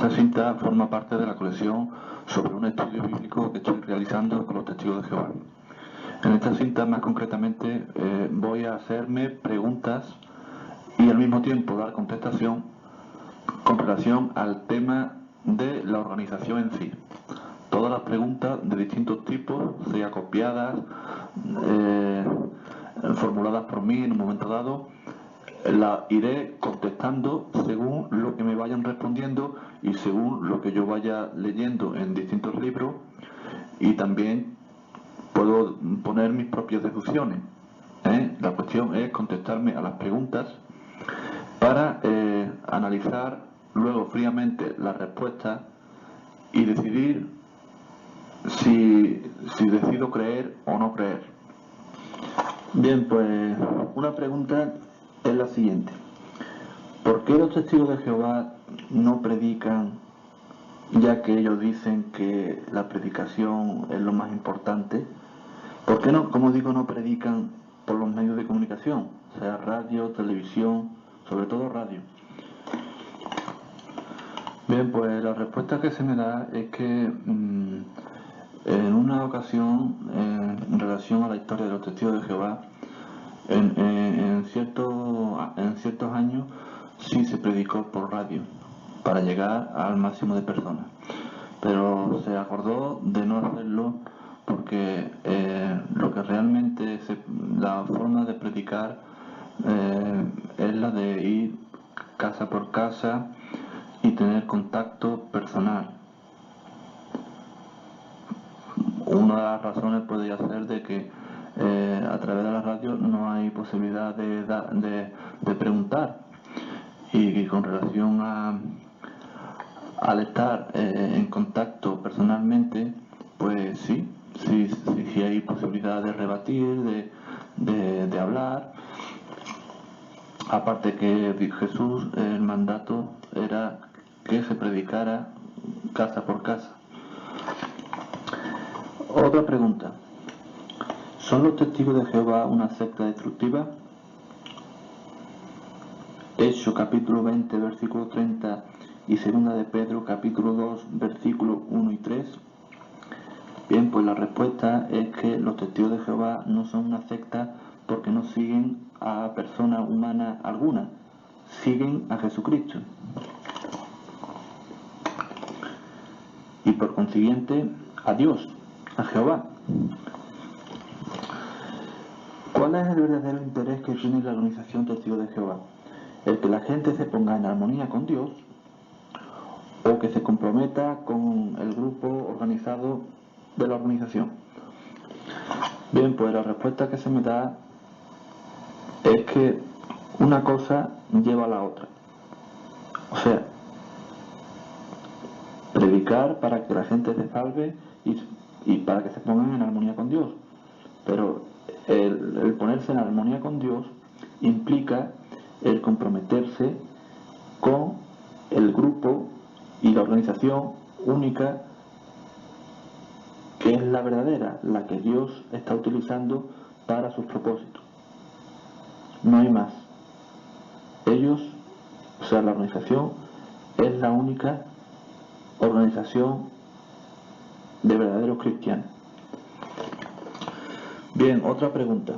Esta cinta forma parte de la colección sobre un estudio bíblico que estoy realizando con los testigos de Jehová. En esta cinta, más concretamente, voy a hacerme preguntas y al mismo tiempo dar contestación con relación al tema de la organización en sí. Todas las preguntas de distintos tipos, sea copiadas, formuladas por mí en un momento dado, las iré contestando según lo que me vayan respondiendo y según lo que yo vaya leyendo en distintos libros, y también puedo poner mis propias deducciones. La cuestión es contestarme a las preguntas para analizar luego fríamente las respuestas y decidir si decido creer o no creer. Bien, pues una pregunta es la siguiente: ¿por qué los testigos de Jehová no predican, ya que ellos dicen que la predicación es lo más importante? ¿Por qué no, como digo, no predican por los medios de comunicación, sea radio, televisión, sobre todo radio? Bien, pues la respuesta que se me da es que en una ocasión, en relación a la historia de los testigos de Jehová, en ciertos años sí se predicó por radio para llegar al máximo de personas, pero se acordó de no hacerlo porque lo que realmente la forma de predicar es la de ir casa por casa y tener contacto personal. Una de las razones podría ser de que a través de la radio no hay posibilidad de preguntar, y con relación al estar en contacto personalmente, pues sí hay posibilidad de rebatir, de hablar. Aparte que Jesús, el mandato era que se predicara casa por casa. Otra pregunta: ¿son los testigos de Jehová una secta destructiva? Hechos capítulo 20 versículo 30 y segunda de Pedro capítulo 2 versículos 1 y 3. Bien, pues la respuesta es que los testigos de Jehová no son una secta porque no siguen a persona humana alguna, siguen a Jesucristo. Y por consiguiente a Dios, a Jehová. ¿Cuál es el verdadero interés que tiene la organización Testigos de Jehová? ¿El que la gente se ponga en armonía con Dios o que se comprometa con el grupo organizado de la organización? Bien, pues la respuesta que se me da es que una cosa lleva a la otra. O sea, predicar para que la gente se salve y para que se pongan en armonía con Dios. Pero el ponerse en armonía con Dios implica el comprometerse con el grupo y la organización única, que es la verdadera, la que Dios está utilizando para sus propósitos. No hay más. Ellos, o sea, la organización es la única organización de verdaderos cristianos. Bien, otra pregunta: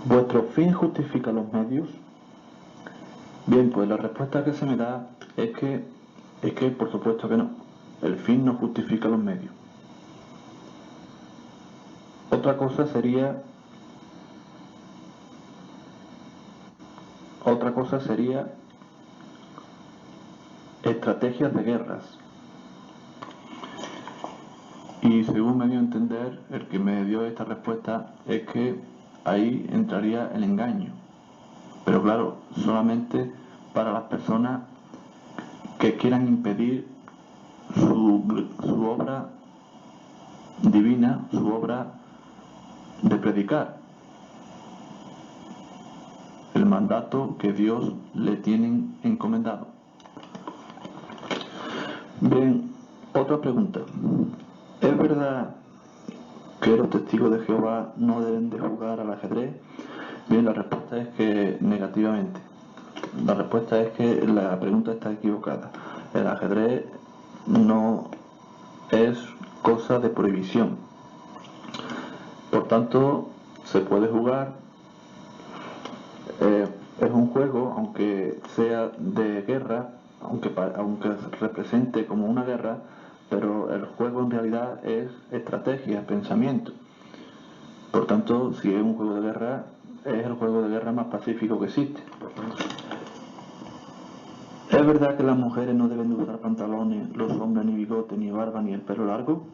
¿vuestro fin justifica los medios? Bien, pues la respuesta que se me da es que por supuesto que no. El fin no justifica los medios. Otra cosa sería estrategias de guerras. Y según me dio a entender, el que me dio esta respuesta, es que ahí entraría el engaño. Pero claro, solamente para las personas que quieran impedir su obra divina, su obra de predicar, el mandato que Dios le tiene encomendado. Bien, otra pregunta: ¿es verdad que los testigos de Jehová no deben de jugar al ajedrez? Bien, la respuesta es que negativamente. La respuesta es que la pregunta está equivocada. El ajedrez no es cosa de prohibición. Por tanto, se puede jugar. Es un juego, aunque sea de guerra, aunque represente como una guerra, pero el juego en realidad es estrategia, pensamiento. Por tanto, si es un juego de guerra, es el juego de guerra más pacífico que existe. ¿Es verdad que las mujeres no deben de usar pantalones, los hombres ni bigote, ni barba, ni el pelo largo?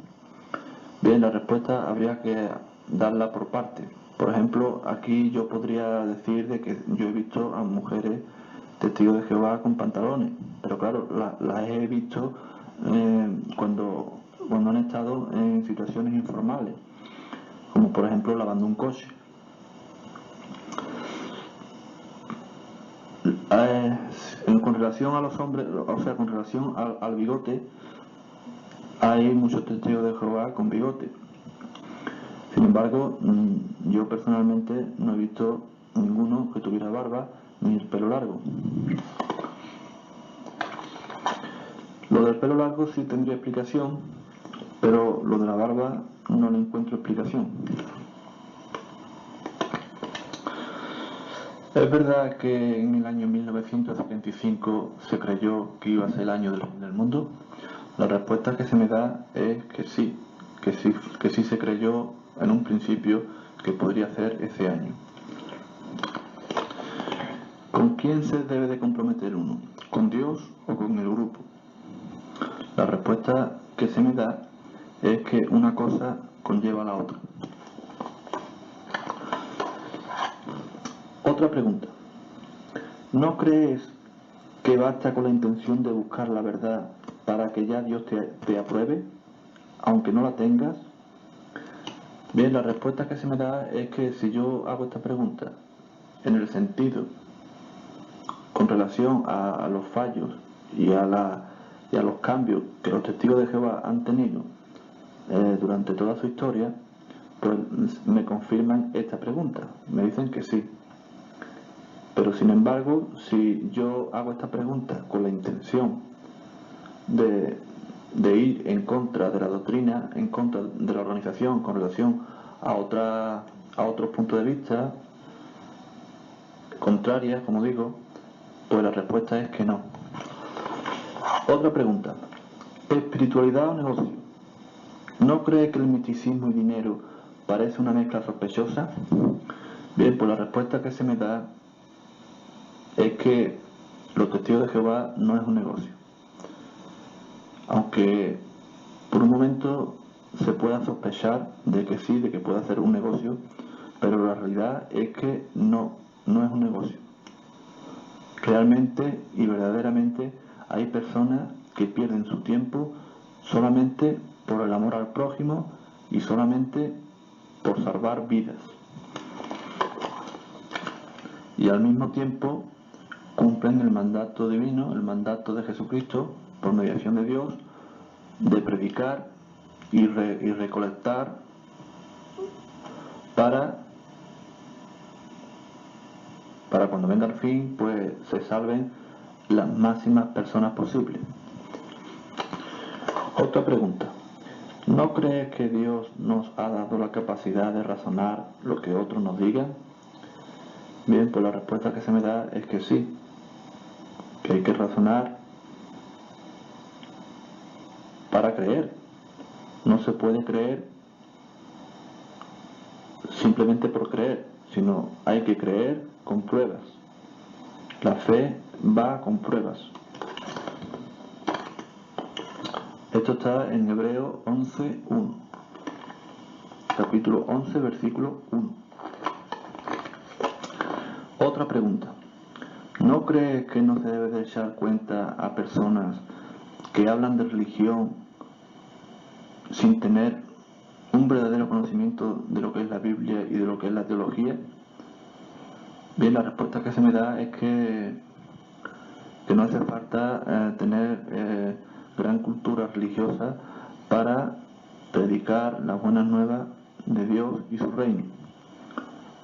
Bien, la respuesta habría que darla por parte. Por ejemplo, aquí yo podría decir de que yo he visto a mujeres testigos de Jehová con pantalones, pero claro, las he visto cuando han estado en situaciones informales, como por ejemplo lavando un coche. Con relación a los hombres, o sea, con relación al bigote, hay muchos testigos de Jehová con bigote. Sin embargo, yo personalmente no he visto ninguno que tuviera barba ni el pelo largo. Lo del pelo largo sí tendría explicación, pero lo de la barba no le encuentro explicación. ¿Es verdad que en el año 1975 se creyó que iba a ser el año del mundo? La respuesta que se me da es que sí se creyó en un principio que podría ser ese año. ¿Con quién se debe de comprometer uno? ¿Con Dios o con el grupo? La respuesta que se me da es que una cosa conlleva a la otra. Otra pregunta. ¿No crees que basta con la intención de buscar la verdad para que ya Dios te apruebe, aunque no la tengas? Bien, la respuesta que se me da es que si yo hago esta pregunta en el sentido con relación a los fallos y a los cambios que los testigos de Jehová han tenido durante toda su historia, pues me confirman esta pregunta, me dicen que sí. Pero sin embargo, si yo hago esta pregunta con la intención de ir en contra de la doctrina, en contra de la organización con relación a otros puntos de vista contrarias, como digo, pues la respuesta es que no. Otra pregunta. ¿Espiritualidad o negocio? ¿No cree que el misticismo y dinero parece una mezcla sospechosa? Bien, pues la respuesta que se me da es que los testigos de Jehová no es un negocio. Aunque por un momento se pueda sospechar de que sí, de que pueda ser un negocio, pero la realidad es que no es un negocio. Realmente y verdaderamente hay personas que pierden su tiempo solamente por el amor al prójimo y solamente por salvar vidas. Y al mismo tiempo cumplen el mandato divino, el mandato de Jesucristo, por mediación de Dios, de predicar y recolectar para cuando venga el fin, pues se salven las máximas personas posibles. Otra pregunta. ¿No crees que Dios nos ha dado la capacidad de razonar lo que otros nos digan? Bien, pues la respuesta que se me da es que sí, que hay que razonar para creer. No se puede creer simplemente por creer, sino hay que creer con pruebas. La fe va con pruebas. Esto está en Hebreos 11:1. Capítulo 11, versículo 1. Otra pregunta. ¿No crees que no se debe de echar cuenta a personas que hablan de religión sin tener un verdadero conocimiento de lo que es la Biblia y de lo que es la teología? Bien, la respuesta que se me da es que no hace falta tener gran cultura religiosa para predicar las buenas nuevas de Dios y su reino,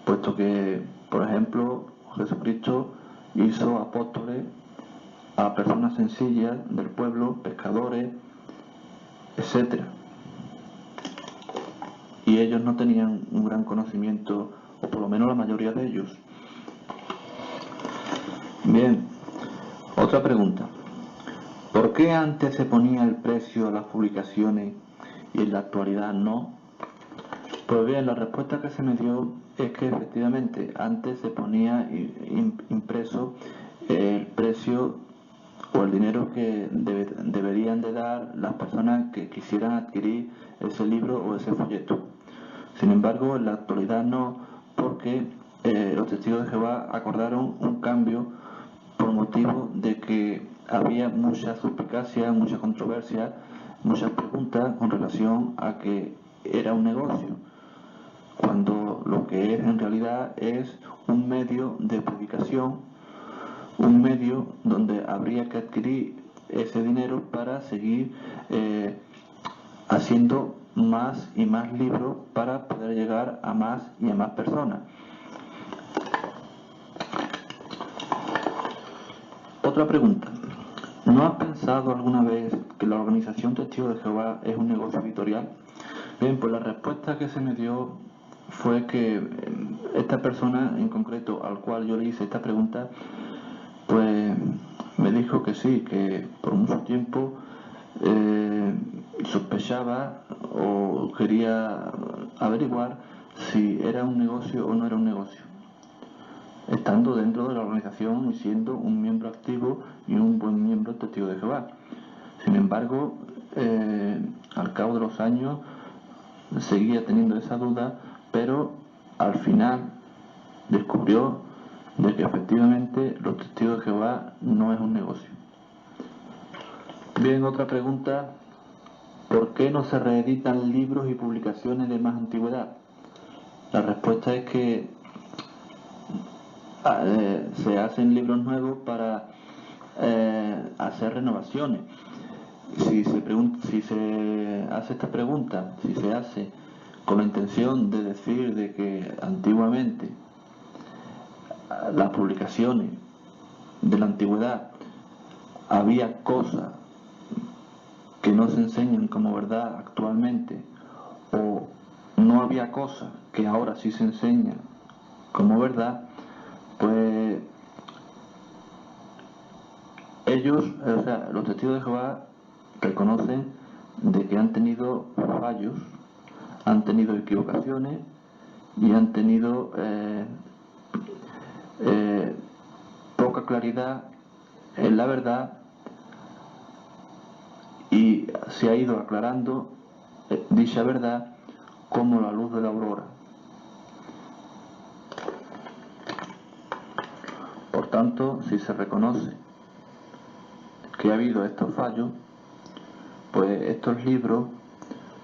puesto que, por ejemplo, Jesucristo hizo apóstoles a personas sencillas del pueblo, pescadores, etcétera. Y ellos no tenían un gran conocimiento, o por lo menos la mayoría de ellos. Bien, otra pregunta. ¿Por qué antes se ponía el precio a las publicaciones y en la actualidad no? Pues bien, la respuesta que se me dio es que efectivamente antes se ponía impreso el precio o el dinero que deberían de dar las personas que quisieran adquirir ese libro o ese folleto. Sin embargo, en la actualidad no, porque los testigos de Jehová acordaron un cambio por motivo de que había mucha suspicacia, mucha controversia, muchas preguntas con relación a que era un negocio, cuando lo que es en realidad es un medio de predicación, un medio donde habría que adquirir ese dinero para seguir haciendo más y más libros para poder llegar a más y a más personas. Otra pregunta. ¿No has pensado alguna vez que la organización Testigos de Jehová es un negocio editorial? Bien, pues la respuesta que se me dio fue que esta persona en concreto al cual yo le hice esta pregunta, pues me dijo que sí, que por mucho tiempo sospechaba o quería averiguar si era un negocio o no era un negocio, estando dentro de la organización y siendo un miembro activo y un buen miembro testigo de Jehová. Sin embargo, al cabo de los años seguía teniendo esa duda, pero al final descubrió de que efectivamente los testigos de Jehová no es un negocio. Bien, otra pregunta. ¿Por qué no se reeditan libros y publicaciones de más antigüedad? La respuesta es que se hacen libros nuevos para hacer renovaciones. Si se hace esta pregunta, si se hace con la intención de decir de que antiguamente las publicaciones de la antigüedad había cosas que no se enseñan como verdad actualmente, o no había cosas que ahora sí se enseñan como verdad, pues ellos, o sea, los testigos de Jehová reconocen de que han tenido fallos, han tenido equivocaciones y han tenido poca claridad en la verdad, y se ha ido aclarando dicha verdad como la luz de la aurora. Por tanto, si se reconoce que ha habido estos fallos, pues estos libros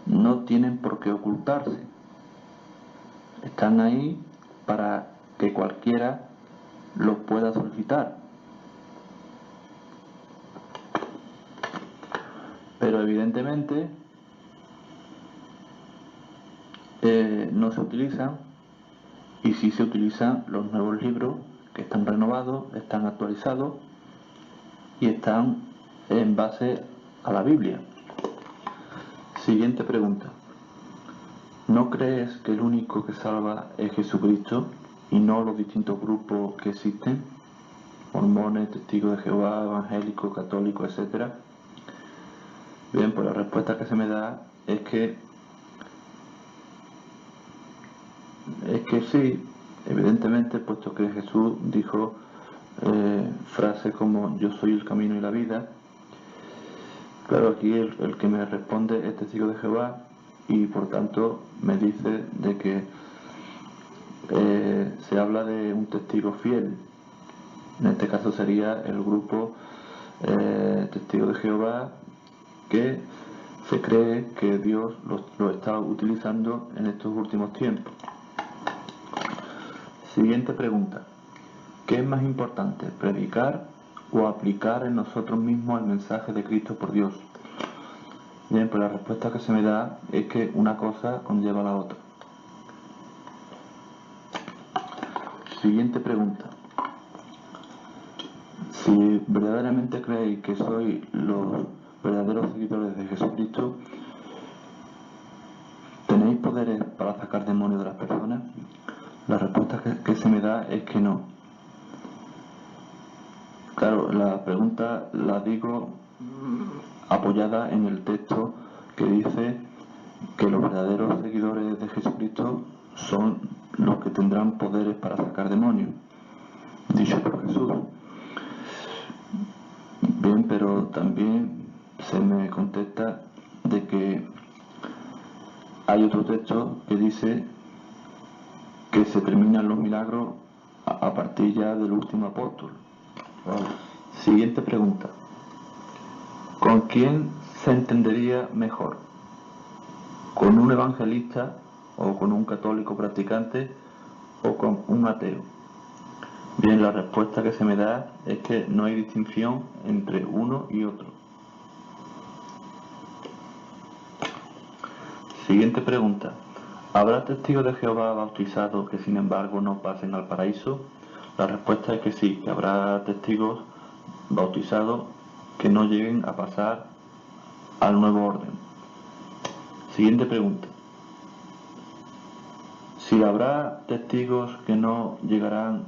no tienen por qué ocultarse. Están ahí para que cualquiera los pueda solicitar. Pero evidentemente no se utilizan, y sí se utilizan los nuevos libros que están renovados, están actualizados y están en base a la Biblia. Siguiente pregunta. ¿No crees que el único que salva es Jesucristo y no los distintos grupos que existen? Mormones, testigos de Jehová, evangélicos, católicos, etcétera. Bien, pues la respuesta que se me da es que sí, evidentemente, puesto que Jesús dijo frases como yo soy el camino y la vida. Claro, aquí el que me responde es testigo de Jehová, y por tanto me dice de que se habla de un testigo fiel. En este caso sería el grupo testigo de Jehová, que se cree que Dios lo está utilizando en estos últimos tiempos. Siguiente pregunta. ¿Qué es más importante, predicar o aplicar en nosotros mismos el mensaje de Cristo por Dios? Bien, pues la respuesta que se me da es que una cosa conlleva a la otra. Siguiente pregunta. Si verdaderamente creéis que sois los verdaderos seguidores de Jesucristo, ¿tenéis poderes para sacar demonios de las personas? La respuesta que se me da es que no. Claro, la pregunta la digo apoyada en el texto que dice que los verdaderos seguidores de Jesucristo son los que tendrán poderes para sacar demonios, dicho por Jesús. Bien, pero también se me contesta de que hay otro texto que dice que se terminan los milagros a partir ya del último apóstol. Vale. Siguiente pregunta. ¿Con quién se entendería mejor? ¿Con un evangelista o con un católico practicante o con un ateo? Bien, la respuesta que se me da es que no hay distinción entre uno y otro. Siguiente pregunta. ¿Habrá testigos de Jehová bautizados que sin embargo no pasen al paraíso? La respuesta es que sí, que habrá testigos bautizados que no lleguen a pasar al nuevo orden. Siguiente pregunta. Si habrá testigos que no llegarán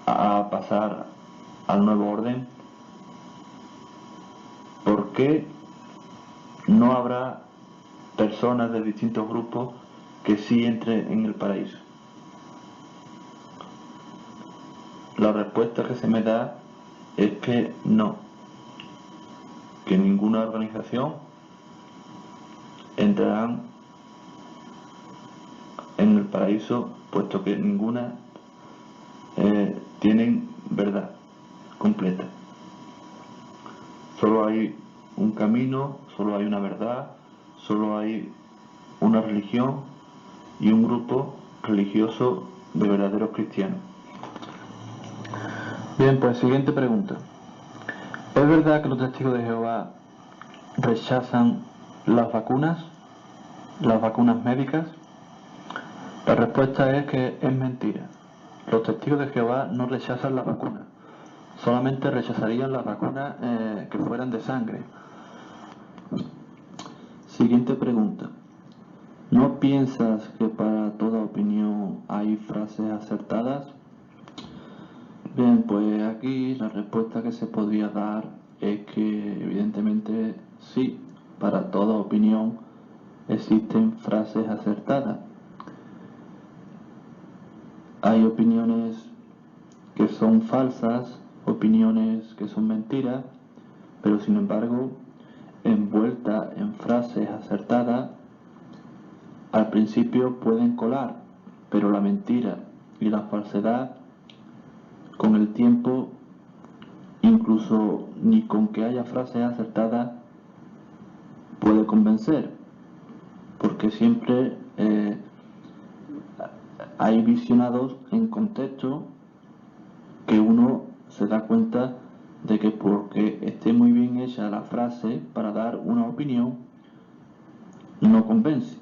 a pasar al nuevo orden, ¿por qué no habrá personas de distintos grupos que sí entren en el paraíso? La respuesta que se me da es que no, que ninguna organización entrarán en el paraíso, puesto que ninguna tienen verdad completa. Solo hay un camino, solo hay una verdad, solo hay una religión y un grupo religioso de verdaderos cristianos. Bien, pues siguiente pregunta. ¿Es verdad que los testigos de Jehová rechazan las vacunas médicas? La respuesta es que es mentira. Los testigos de Jehová no rechazan las vacunas, solamente rechazarían las vacunas que fueran de sangre. Siguiente pregunta. ¿No piensas que para toda opinión hay frases acertadas? Bien, pues aquí la respuesta que se podría dar es que evidentemente sí, para toda opinión existen frases acertadas. Hay opiniones que son falsas, opiniones que son mentiras, pero sin embargo, envueltas en frases acertadas, al principio pueden colar, pero la mentira y la falsedad, con el tiempo, incluso ni con que haya frases acertadas, puede convencer, porque siempre hay visionados en contexto que uno se da cuenta de que porque esté muy bien hecha la frase para dar una opinión, no convence.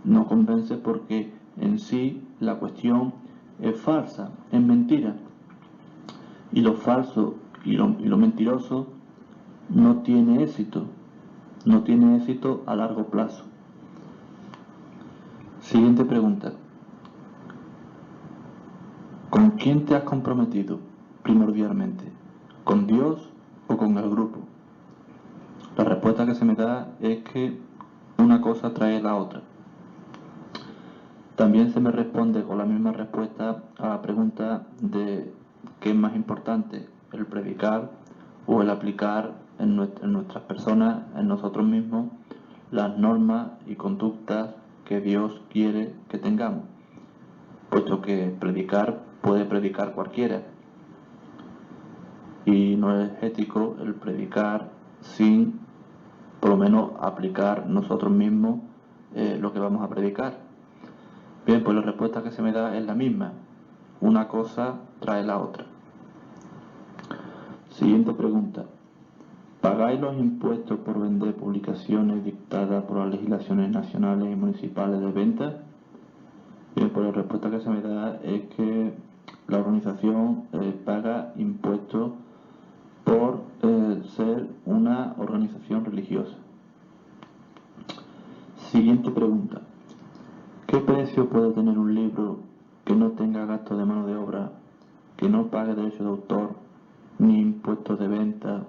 No convence porque en sí la cuestión es falsa, es mentira. Y lo falso y lo mentiroso no tiene éxito. No tiene éxito a largo plazo. Siguiente pregunta. ¿Con quién te has comprometido primordialmente? ¿Con Dios o con el grupo? La respuesta que se me da es que una cosa trae la otra. También se me responde con la misma respuesta a la pregunta de qué es más importante, el predicar o el aplicar en nuestras personas, en nosotros mismos, las normas y conductas que Dios quiere que tengamos, puesto que predicar puede predicar cualquiera y no es ético el predicar sin por lo menos aplicar nosotros mismos lo que vamos a predicar. Bien, pues la respuesta que se me da es la misma. Una cosa trae la otra. Siguiente pregunta. ¿Pagáis los impuestos por vender publicaciones dictadas por las legislaciones nacionales y municipales de venta? Bien, pues la respuesta que se me da es que la organización paga impuestos ser una organización religiosa. Siguiente pregunta. ¿Qué precio puede tener un libro que no tenga gasto de mano de obra, que no pague derecho de autor, ni impuestos de venta,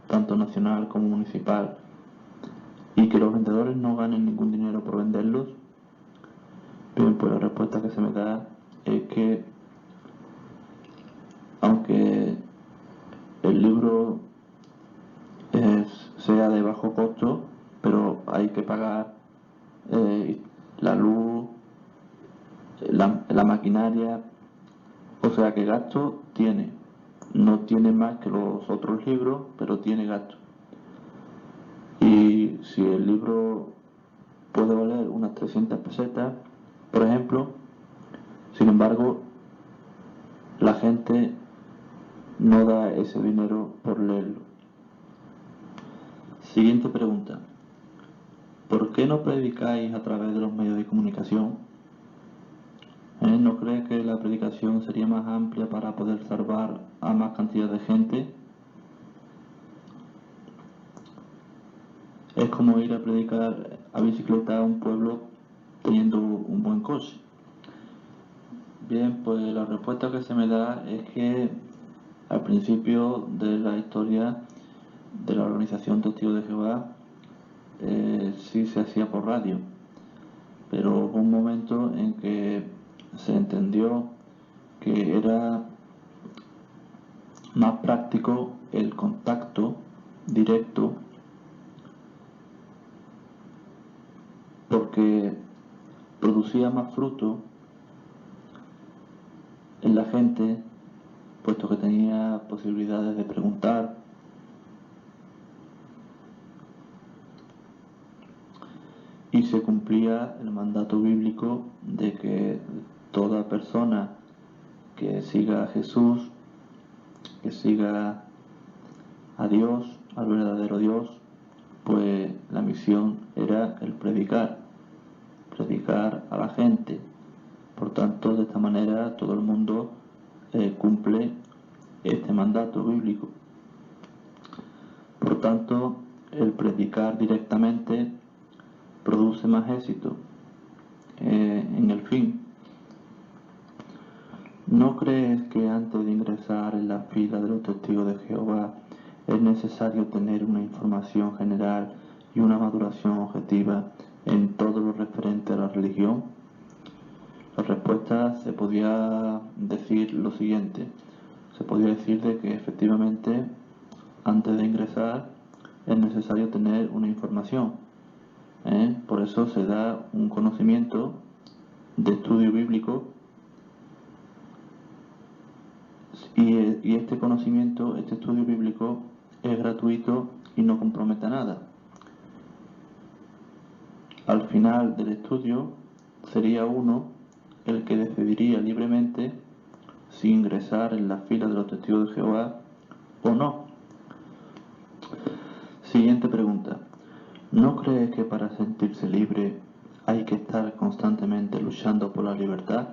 tanto nacional como municipal, y que los vendedores no ganen ningún dinero por venderlos? Bien, pues la respuesta que se me da es que aunque el libro sea de bajo costo, pero hay que pagar la luz, la maquinaria, o sea que gasto tiene. No tiene más que los otros libros, pero tiene gasto. Y si el libro puede valer unas 300 pesetas, por ejemplo, sin embargo, la gente no da ese dinero por leerlo. Siguiente pregunta. ¿Por qué no predicáis a través de los medios de comunicación? ¿No crees que la predicación sería más amplia para poder salvar a más cantidad de gente? Es como ir a predicar a bicicleta a un pueblo teniendo un buen coche. Bien, pues la respuesta que se me da es que al principio de la historia de la organización Testigos de Jehová sí se hacía por radio, pero hubo un momento en que se entendió que era más práctico el contacto directo, porque producía más fruto en la gente, puesto que tenía posibilidades de preguntar, y se cumplía el mandato bíblico de que toda persona que siga a Jesús, que siga a Dios, al verdadero Dios, pues la misión era el predicar a la gente. Por tanto, de esta manera todo el mundo cumple este mandato bíblico. Por tanto, el predicar directamente produce más éxito en el fin. ¿No crees que antes de ingresar en la fila de los testigos de Jehová es necesario tener una información general y una maduración objetiva en todo lo referente a la religión? La respuesta se podía decir lo siguiente. Se podía decir de que efectivamente antes de ingresar es necesario tener una información. Por eso se da un conocimiento de estudio bíblico y este conocimiento, este estudio bíblico es gratuito y no compromete a nada. Al final del estudio sería uno el que decidiría libremente si ingresar en la fila de los testigos de Jehová o no. Siguiente pregunta. ¿No crees que para sentirse libre hay que estar constantemente luchando por la libertad?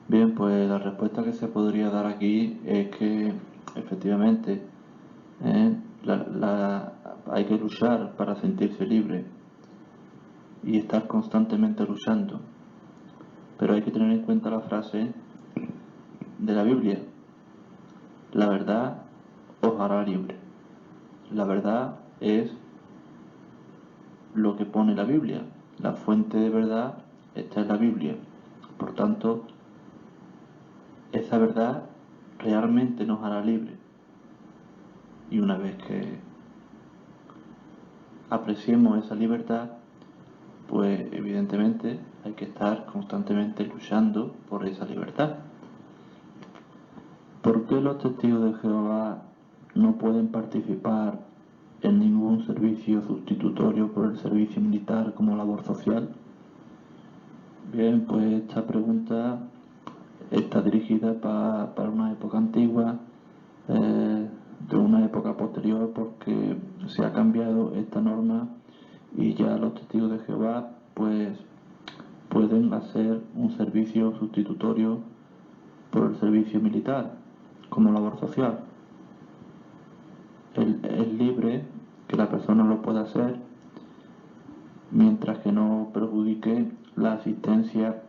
Bien, pues la respuesta que se podría dar aquí es que efectivamente hay que luchar para sentirse libre y estar constantemente luchando. Pero hay que tener en cuenta la frase de la Biblia. La verdad os hará libre. La verdad es lo que pone la Biblia. La fuente de verdad está en la Biblia. Por tanto, esa verdad realmente nos hará libre. Y una vez que apreciemos esa libertad, pues evidentemente hay que estar constantemente luchando por esa libertad. ¿Por qué los testigos de Jehová no pueden participar en ningún servicio sustitutorio por el servicio militar como labor social? Bien, pues esta pregunta está dirigida para una época antigua, de una época posterior, porque se ha cambiado esta norma y ya los testigos de Jehová pues pueden hacer un servicio sustitutorio por el servicio militar como labor social. es libre, que la persona lo pueda hacer, mientras que no perjudique la asistencia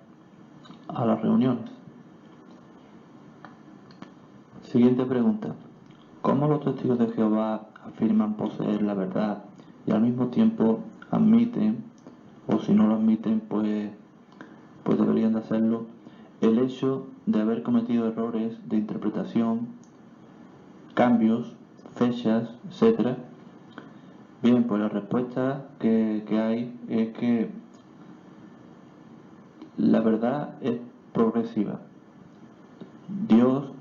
a las reuniones. Siguiente pregunta. ¿Cómo los testigos de Jehová afirman poseer la verdad y al mismo tiempo admiten, o si no lo admiten, pues deberían de hacerlo, el hecho de haber cometido errores de interpretación, cambios, fechas, etcétera? Bien, pues la respuesta que hay es que la verdad es progresiva. Dios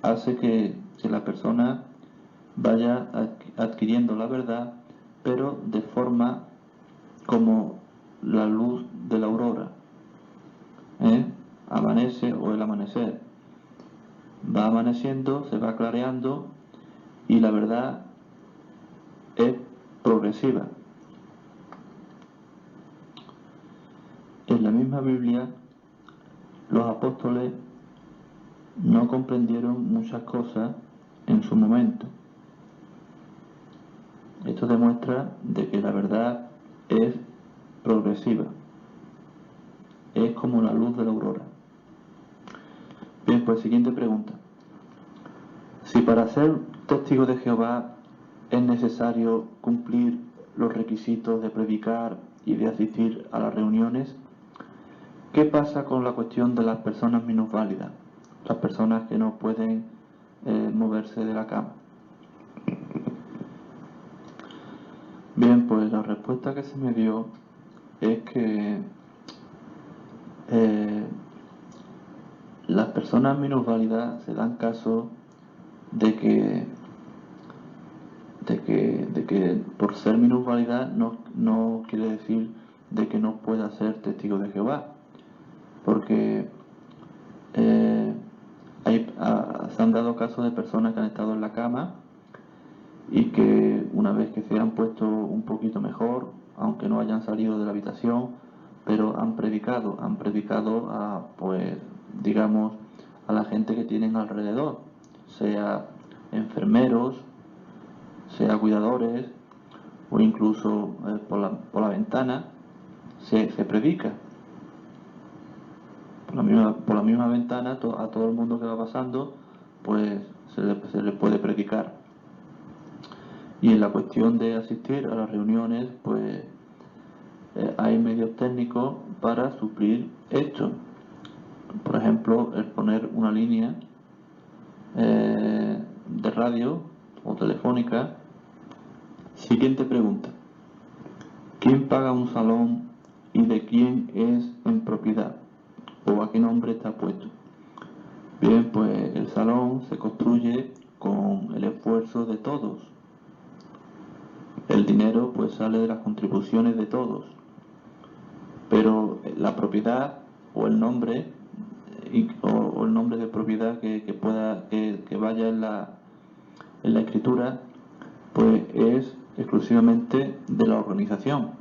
hace que la persona vaya adquiriendo la verdad, pero de forma como la luz de la aurora. Amanece o el amanecer. Va amaneciendo, se va clareando y la verdad es progresiva. En la misma Biblia, los apóstoles no comprendieron muchas cosas en su momento. Esto demuestra de que la verdad es progresiva. Es como la luz de la aurora. Bien, pues siguiente pregunta. Si para ser testigo de Jehová es necesario cumplir los requisitos de predicar y de asistir a las reuniones, ¿qué pasa con la cuestión de las personas minusválidas? Las personas que no pueden moverse de la cama. Bien, pues la respuesta que se me dio es que las personas minusválidas se dan caso de que por ser minusválida no quiere decir de que no pueda ser testigo de Jehová, porque se han dado casos de personas que han estado en la cama y que una vez que se han puesto un poquito mejor, aunque no hayan salido de la habitación, pero han predicado a, pues, digamos, a la gente que tienen alrededor, sea enfermeros, sea cuidadores, o incluso por la ventana se predica. Por la misma ventana a todo el mundo que va pasando, pues se le puede predicar. Y en la cuestión de asistir a las reuniones, pues hay medios técnicos para suplir esto. Por ejemplo, el poner una línea de radio o telefónica. Siguiente pregunta. ¿Quién paga un salón y de quién es en propiedad? ¿O a qué nombre está puesto? Bien, pues el salón se construye con el esfuerzo de todos. El dinero pues sale de las contribuciones de todos. Pero la propiedad o el nombre o el nombre de propiedad que vaya en la escritura, pues es exclusivamente de la organización,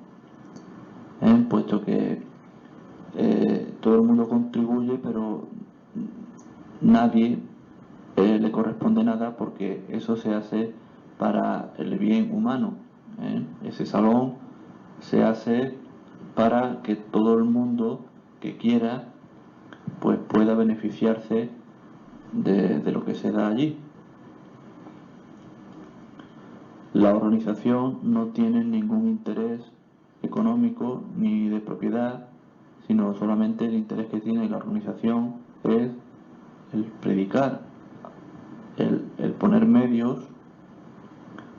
puesto que todo el mundo contribuye, pero nadie le corresponde nada, porque eso se hace para el bien humano. Ese salón se hace para que todo el mundo que quiera pues pueda beneficiarse de lo que se da allí. La organización no tiene ningún interés económico ni de propiedad, sino solamente el interés que tiene la organización es el predicar, el poner medios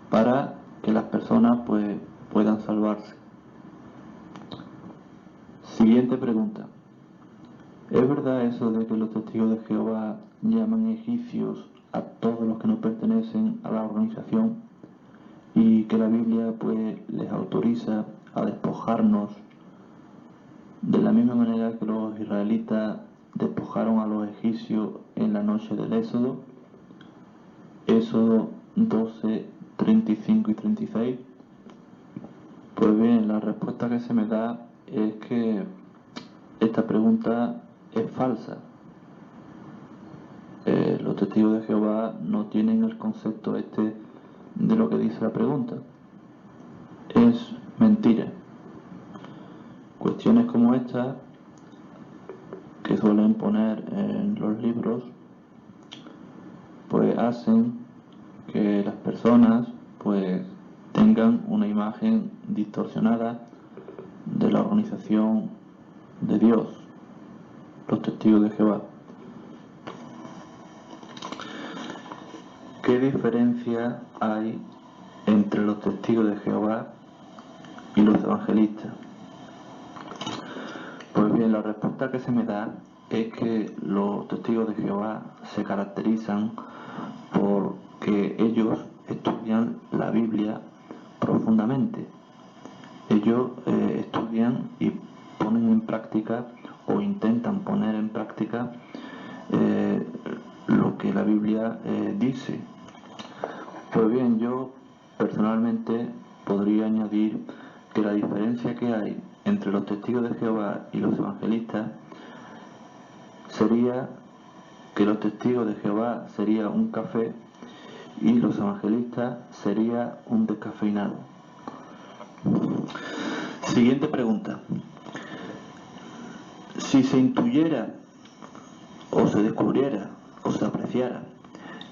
para que las personas pues puedan salvarse. Siguiente pregunta. ¿Es verdad eso de que los testigos de Jehová llaman egipcios a todos los que no pertenecen a la organización y que la Biblia pues les autoriza a despojarnos de la misma manera que los israelitas despojaron a los egipcios en la noche del Éxodo? Éxodo 12, 35 y 36. Pues bien, la respuesta que se me da es que esta pregunta es falsa. Los testigos de Jehová no tienen el concepto este de lo que dice la pregunta. Es mentira. Cuestiones como esta, que suelen poner en los libros, pues hacen que las personas pues tengan una imagen distorsionada de la organización de Dios, los testigos de Jehová. ¿Qué diferencia hay entre los testigos de Jehová y los evangelistas? Pues bien, la respuesta que se me da es que los testigos de Jehová se caracterizan porque ellos estudian la Biblia profundamente. Ellos estudian y ponen en práctica o intentan poner en práctica lo que la Biblia dice. Pues bien, yo personalmente podría añadir que la diferencia que hay entre los testigos de Jehová y los evangelistas sería que los testigos de Jehová sería un café y los evangelistas sería un descafeinado. Siguiente pregunta. Si se intuyera o se descubriera o se apreciara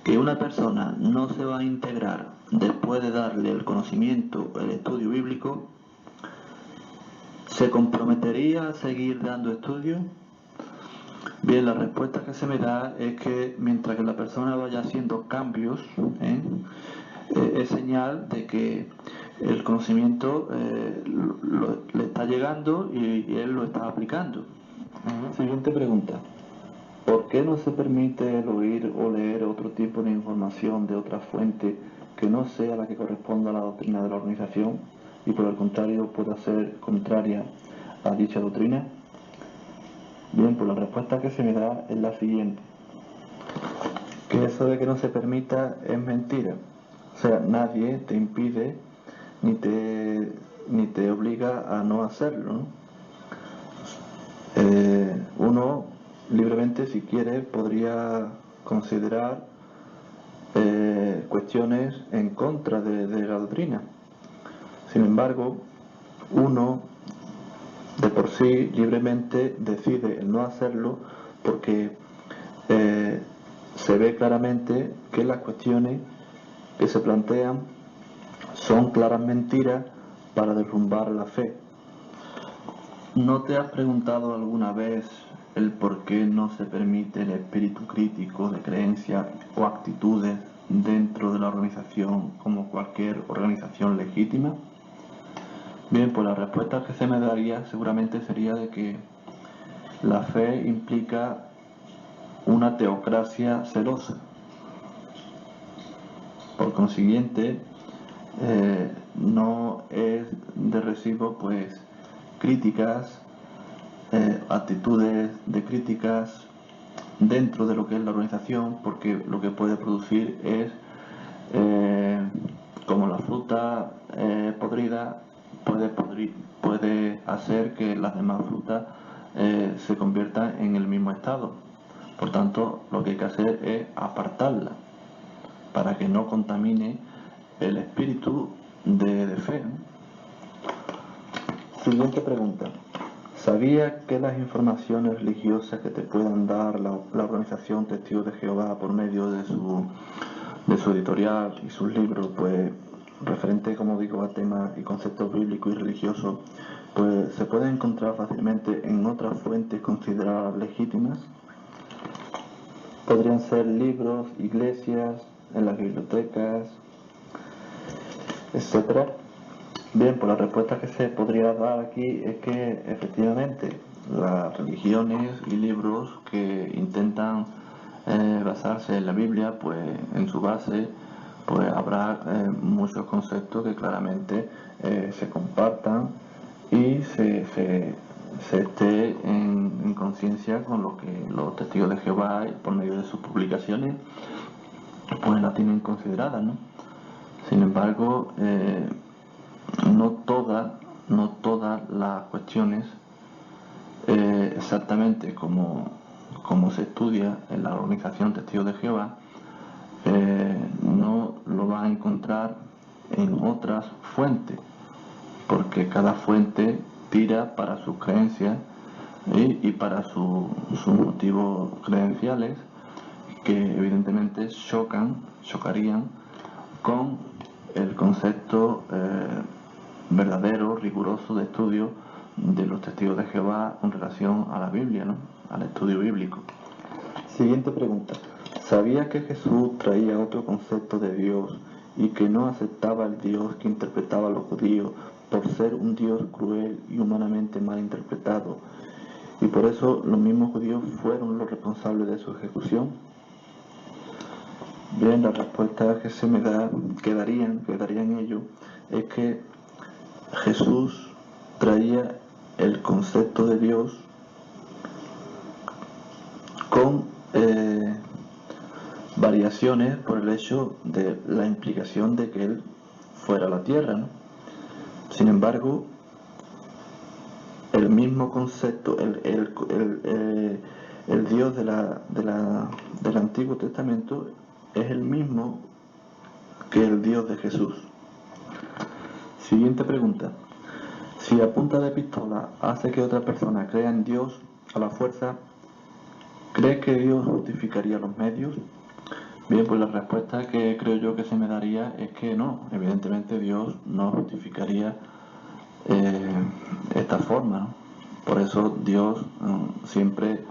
que una persona no se va a integrar después de darle el conocimiento, el estudio bíblico, ¿se comprometería a seguir dando estudio? Bien, la respuesta que se me da es que mientras que la persona vaya haciendo cambios, es señal de que el conocimiento le está llegando y él lo está aplicando. Siguiente pregunta. ¿Por qué no se permite el oír o leer otro tipo de información de otra fuente que no sea la que corresponda a la doctrina de la organización y por el contrario pueda ser contraria a dicha doctrina? Bien, pues la respuesta que se me da es la siguiente. Que eso de que no se permita es mentira. O sea, nadie te impide ni te obliga a no hacerlo, ¿no? Uno libremente, si quiere, podría considerar cuestiones en contra de la doctrina. Sin embargo, uno de por sí libremente decide el no hacerlo porque se ve claramente que las cuestiones que se plantean son claras mentiras para derrumbar la fe. ¿No te has preguntado alguna vez el por qué no se permite el espíritu crítico de creencias o actitudes dentro de la organización como cualquier organización legítima? Bien, pues la respuesta que se me daría seguramente sería de que la fe implica una teocracia celosa. Por consiguiente, no es de recibo pues críticas, actitudes de críticas dentro de lo que es la organización, porque lo que puede producir es como la fruta podrida puede hacer que las demás frutas se conviertan en el mismo estado. Por tanto, lo que hay que hacer es apartarla para que no contamine el espíritu de fe. Siguiente pregunta. ¿Sabías que las informaciones religiosas que te puedan dar la organización Testigos de Jehová por medio de su editorial y sus libros, pues referente, como digo, a temas y conceptos bíblicos y religiosos, pues se pueden encontrar fácilmente en otras fuentes consideradas legítimas? Podrían ser libros, iglesias, en las bibliotecas, etcétera. Bien, pues la respuesta que se podría dar aquí es que efectivamente las religiones y libros que intentan basarse en la Biblia, pues en su base pues habrá muchos conceptos que claramente se compartan y se esté en conciencia con lo que los testigos de Jehová, por medio de sus publicaciones, pues la tienen considerada, ¿no? Sin embargo, no todas las cuestiones exactamente como como se estudia en la organización Testigos de Jehová, no lo va a encontrar en otras fuentes, porque cada fuente tira para sus creencias y para sus motivos credenciales, que evidentemente chocarían con el concepto verdadero, riguroso de estudio de los testigos de Jehová en relación a la Biblia, ¿no? Al estudio bíblico. Siguiente pregunta. ¿Sabía que Jesús traía otro concepto de Dios y que no aceptaba el Dios que interpretaba a los judíos por ser un Dios cruel y humanamente mal interpretado? Y por eso los mismos judíos fueron los responsables de su ejecución. Bien, la respuesta que se me da, quedaría en ello, es que Jesús traía el concepto de Dios con variaciones por el hecho de la implicación de que Él fuera a la tierra, ¿no? Sin embargo, el mismo concepto, el Dios del Antiguo Testamento es el mismo que el Dios de Jesús. Siguiente pregunta. Si a punta de pistola hace que otra persona crea en Dios a la fuerza, ¿cree que Dios justificaría los medios? Bien, pues la respuesta que creo yo que se me daría es que no. Evidentemente Dios no justificaría esta forma, ¿no? Por eso Dios siempre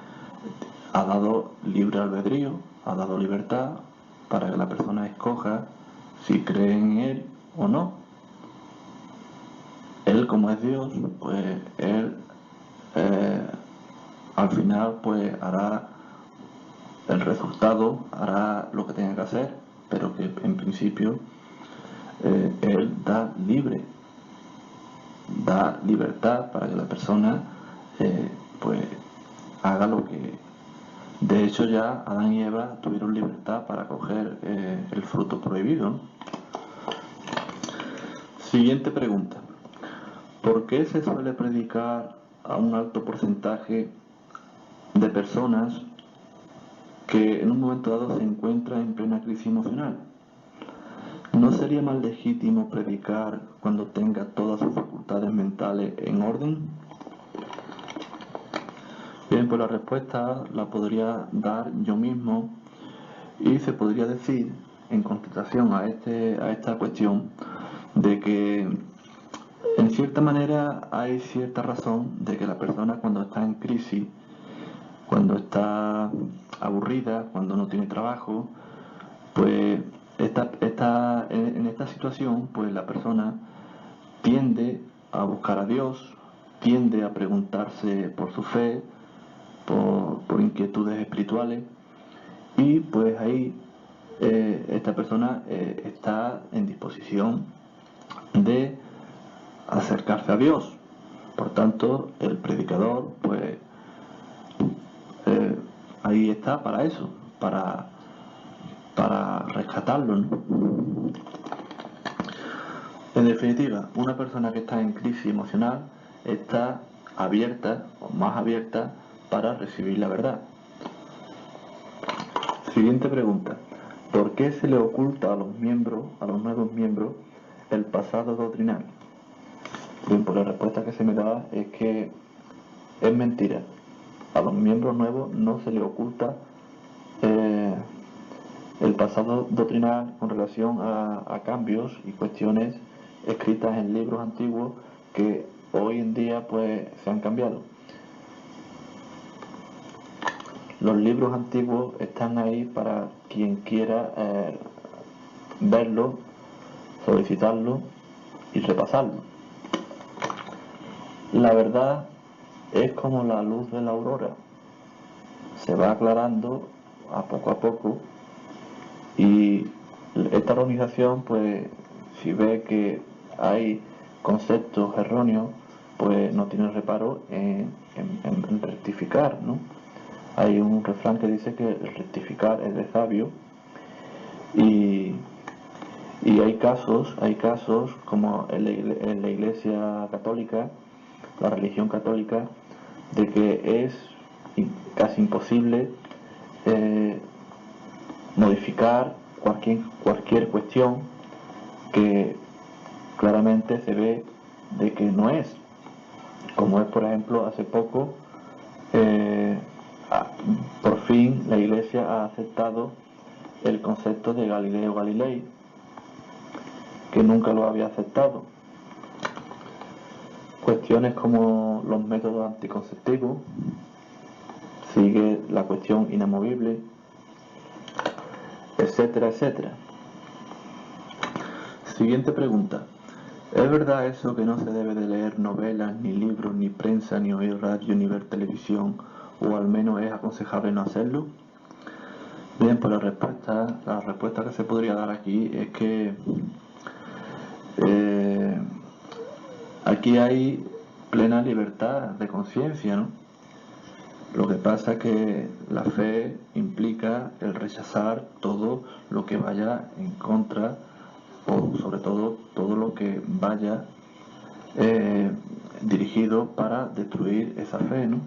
ha dado libre albedrío, ha dado libertad para que la persona escoja si cree en Él o no. Él, como es Dios, pues Él al final pues hará el resultado, hará lo que tenga que hacer, pero que en principio Él da libertad para que la persona pues haga lo que... De hecho ya Adán y Eva tuvieron libertad para coger el fruto prohibido, ¿no? Siguiente pregunta. ¿Por qué se suele predicar a un alto porcentaje de personas que en un momento dado se encuentran en plena crisis emocional? ¿No sería más legítimo predicar cuando tenga todas sus facultades mentales en orden? Bien, pues la respuesta la podría dar yo mismo y se podría decir, en contestación a esta cuestión, de que en cierta manera hay cierta razón de que la persona, cuando está en crisis, cuando está aburrida, cuando no tiene trabajo, pues en esta situación, pues la persona tiende a buscar a Dios, tiende a preguntarse por su fe, por inquietudes espirituales, y pues ahí esta persona está en disposición de acercarse a Dios. Por tanto, el predicador pues ahí está para eso, para rescatarlo, ¿no? En definitiva, una persona que está en crisis emocional está abierta o más abierta para recibir la verdad. Siguiente pregunta. ¿Por qué se le oculta a los nuevos miembros, el pasado doctrinal? Bien, pues la respuesta que se me da es que es mentira. A los miembros nuevos no se le oculta el pasado doctrinal con relación a cambios y cuestiones escritas en libros antiguos que hoy en día pues se han cambiado. Los libros antiguos están ahí para quien quiera verlo, solicitarlo y repasarlo. La verdad es como la luz de la aurora, se va aclarando a poco y esta organización pues si ve que hay conceptos erróneos pues no tiene reparo en rectificar, ¿no? Hay un refrán que dice que rectificar es de sabio y hay casos como en la Iglesia católica, la religión católica, de que es casi imposible modificar cualquier cuestión que claramente se ve de que no es, como es por ejemplo hace poco por fin la Iglesia ha aceptado el concepto de Galileo Galilei, que nunca lo había aceptado. Cuestiones como los métodos anticonceptivos, sigue la cuestión inamovible, etcétera, etcétera. Siguiente pregunta. ¿Es verdad eso que no se debe de leer novelas, ni libros, ni prensa, ni oír radio, ni ver televisión, o al menos es aconsejable no hacerlo? Bien, pues la respuesta que se podría dar aquí es que aquí hay plena libertad de conciencia, ¿no? Lo que pasa es que la fe implica el rechazar todo lo que vaya en contra, o sobre todo lo que vaya dirigido para destruir esa fe, ¿no?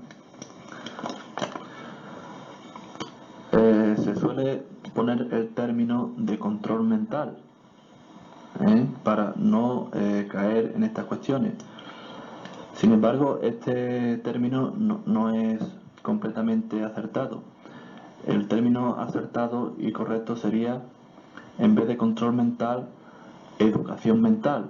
Se suele poner el término de control mental para no caer en estas cuestiones. Sin embargo, este término no es completamente acertado. El término acertado y correcto sería, en vez de control mental, educación mental.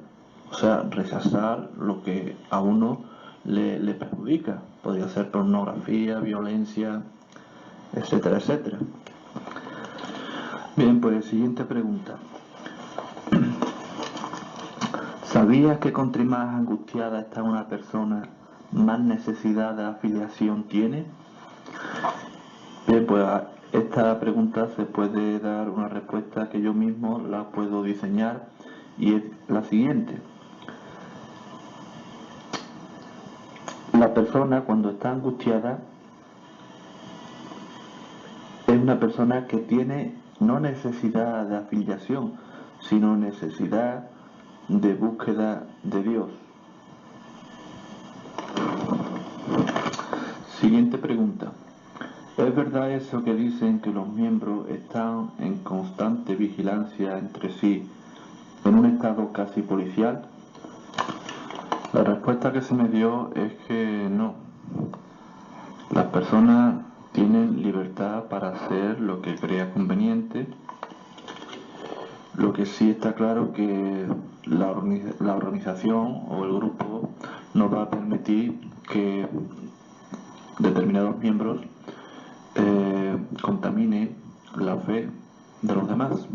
O sea, rechazar lo que a uno le perjudica. Podría ser pornografía, violencia, etcétera, etcétera. Bien, pues siguiente pregunta. ¿Sabías que cuanto más angustiada está una persona, más necesidad de afiliación tiene? Bien, pues a esta pregunta se puede dar una respuesta que yo mismo la puedo diseñar, y es la siguiente. La persona cuando está angustiada es una persona que tiene no necesidad de afiliación, sino necesidad de búsqueda de Dios. Siguiente pregunta. ¿Es verdad eso que dicen que los miembros están en constante vigilancia entre sí, en un estado casi policial? La respuesta que se me dio es que no. Las personas tienen libertad para hacer lo que crea conveniente. Lo que sí está claro que la organización o el grupo no va a permitir que determinados miembros contamine la fe de los demás.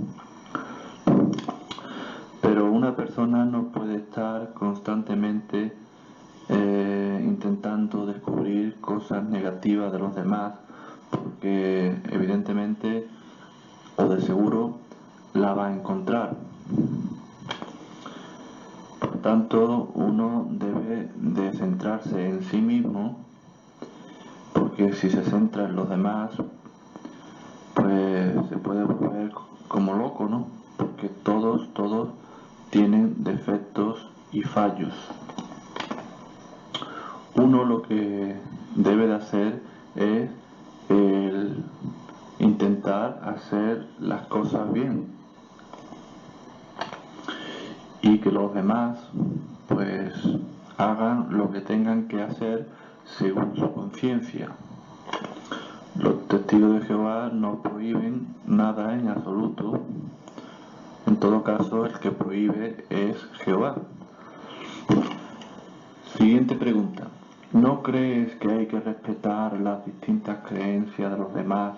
Pero una persona no puede estar constantemente intentando descubrir cosas negativas de los demás, porque evidentemente o de seguro la va a encontrar. Por tanto, uno debe de centrarse en sí mismo, porque si se centra en los demás, pues se puede volver como loco, ¿no? Porque todos tienen defectos y fallos. Uno lo que debe de hacer es el intentar hacer las cosas bien, y que los demás pues hagan lo que tengan que hacer según su conciencia. Los testigos de Jehová no prohíben nada en absoluto. En todo caso, el que prohíbe es Jehová. Siguiente pregunta. ¿No crees que hay que respetar las distintas creencias de los demás,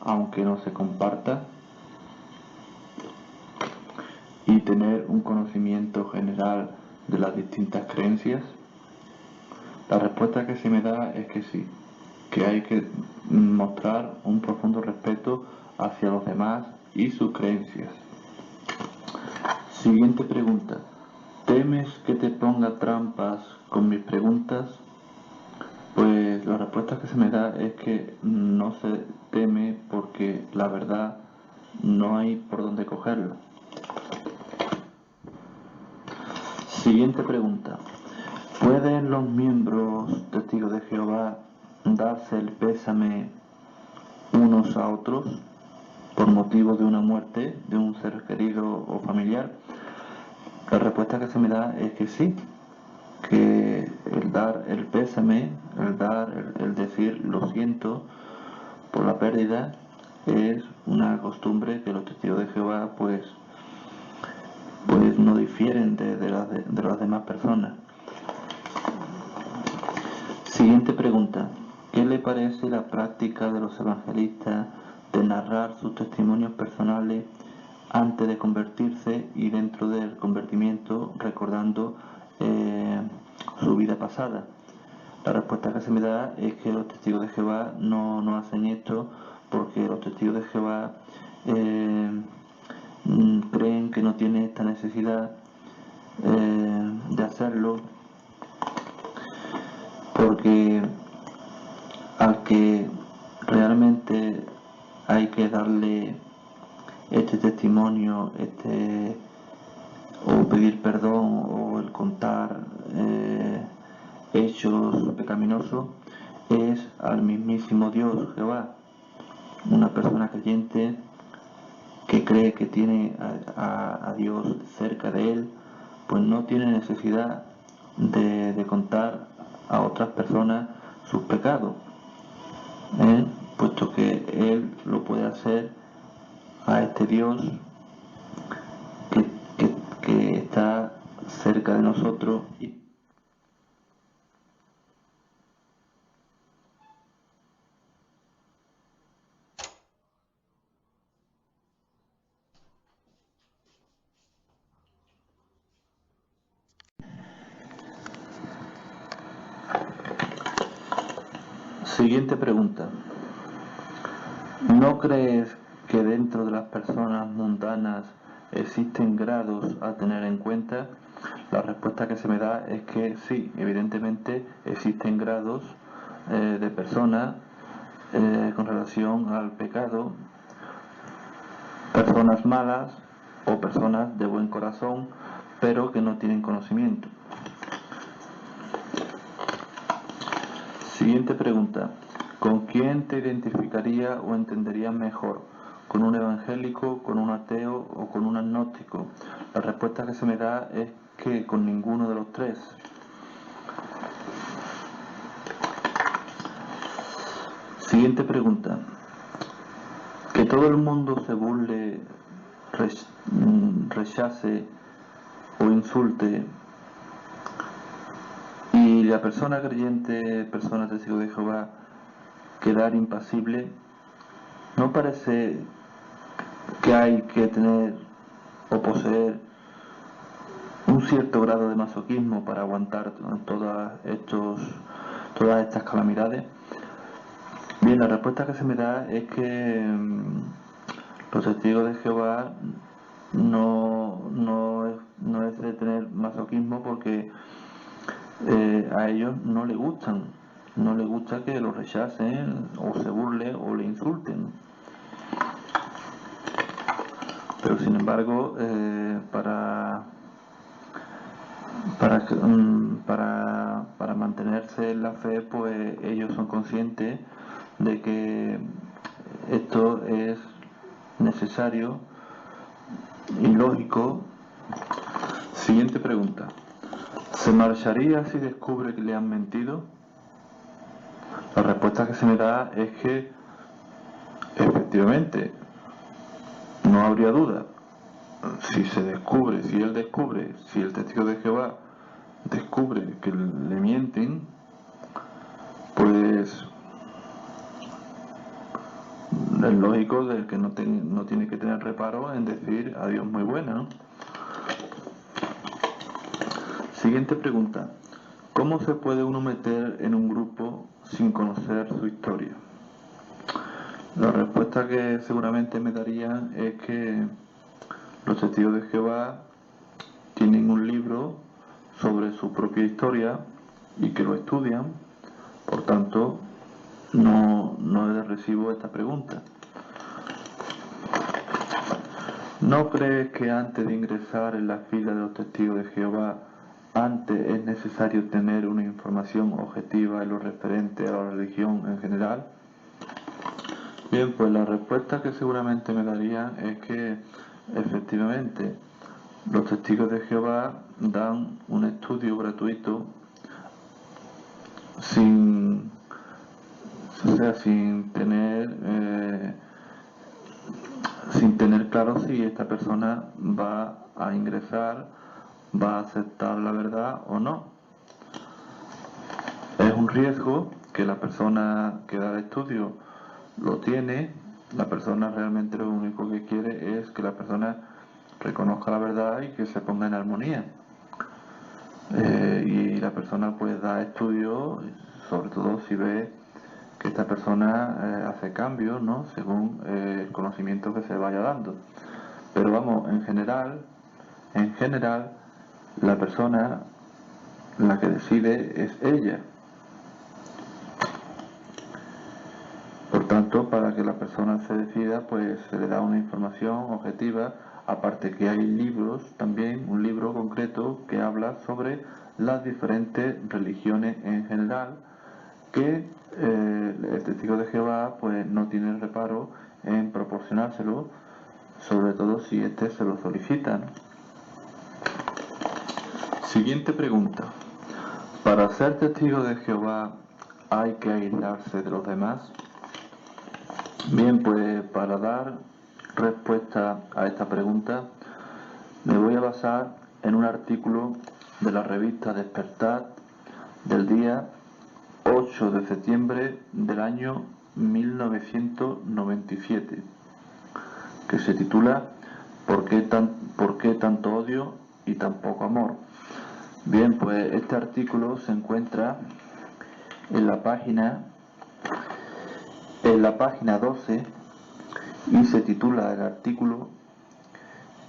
aunque no se comparta? ¿Y tener un conocimiento general de las distintas creencias? La respuesta que se me da es que sí, que hay que mostrar un profundo respeto hacia los demás y sus creencias. Siguiente pregunta. ¿Temes que te ponga trampas con mis preguntas? Pues la respuesta que se me da es que no se teme, porque la verdad no hay por dónde cogerla. Siguiente pregunta. ¿Pueden los miembros testigos de Jehová darse el pésame unos a otros por motivo de una muerte de un ser querido o familiar? La respuesta que se me da es que sí, que el dar el pésame, el decir lo siento por la pérdida es una costumbre que los testigos de Jehová pues no difieren de las demás personas. Siguiente pregunta. ¿Qué le parece la práctica de los evangelistas de narrar sus testimonios personales antes de convertirse y dentro del convertimiento recordando su vida pasada? La respuesta que se me da es que los testigos de Jehová no hacen esto porque los testigos de Jehová creen que no tienen esta necesidad de hacerlo, porque al que realmente hay que darle este testimonio, o pedir perdón o el contar hechos pecaminosos, es al mismísimo Dios, Jehová. Una persona creyente que cree que tiene a Dios cerca de él, pues no tiene necesidad de contar a otras personas sus pecados, puesto que él lo puede hacer a este Dios que está cerca de nosotros. Siguiente pregunta. ¿No crees que dentro de las personas mundanas existen grados a tener en cuenta? La respuesta que se me da es que sí, evidentemente existen grados de personas con relación al pecado, personas malas o personas de buen corazón, pero que no tienen conocimiento. Siguiente pregunta. ¿Con quién te identificaría o entenderías mejor? ¿Con un evangélico, con un ateo o con un agnóstico? La respuesta que se me da es que con ninguno de los tres. Siguiente pregunta. ¿Que todo el mundo se burle, rechace o insulte y la persona creyente, persona testigo de Jehová, quedar impasible? ¿No parece que hay que tener o poseer un cierto grado de masoquismo para aguantar todas estas calamidades? Bien, la respuesta que se me da es que los testigos de Jehová no es de tener masoquismo, porque a ellos no les gusta que lo rechacen o se burlen o le insulten. Pero sin embargo, para mantenerse en la fe, pues ellos son conscientes de que esto es necesario y lógico. Siguiente pregunta. ¿Se marcharía si descubre que le han mentido? La respuesta que se me da es que efectivamente no habría duda. Si el testigo de Jehová descubre que le mienten, pues es lógico del que no tiene que tener reparo en decir adiós muy buena, ¿no? Siguiente pregunta. ¿Cómo se puede uno meter en un grupo sin conocer su historia? La respuesta que seguramente me darían es que los testigos de Jehová tienen un libro sobre su propia historia y que lo estudian, por tanto no es de recibo esta pregunta. ¿No crees que antes de ingresar en la fila de los testigos de Jehová antes es necesario tener una información objetiva en lo referente a la religión en general? Bien, pues la respuesta que seguramente me darían es que efectivamente los testigos de Jehová dan un estudio gratuito sin tener claro si esta persona va a ingresar, va a aceptar la verdad o no. Es un riesgo que la persona que da el estudio lo tiene. La persona realmente lo único que quiere es que la persona reconozca la verdad y que se ponga en armonía. Y la persona pues da estudio, sobre todo si ve que esta persona hace cambios, ¿no? Según el conocimiento que se vaya dando. Pero vamos, en general, la persona, la que decide es ella. Por tanto, para que la persona se decida, pues se le da una información objetiva, aparte que hay libros también, un libro concreto que habla sobre las diferentes religiones en general, que el testigo de Jehová pues no tiene reparo en proporcionárselo, sobre todo si éste se lo solicita. Siguiente pregunta. ¿Para ser testigo de Jehová hay que aislarse de los demás? Bien, pues para dar respuesta a esta pregunta me voy a basar en un artículo de la revista Despertar del día 8 de septiembre del año 1997, que se titula ¿Por qué tanto odio y tan poco amor? Bien, pues este artículo se encuentra en la página 12 y se titula el artículo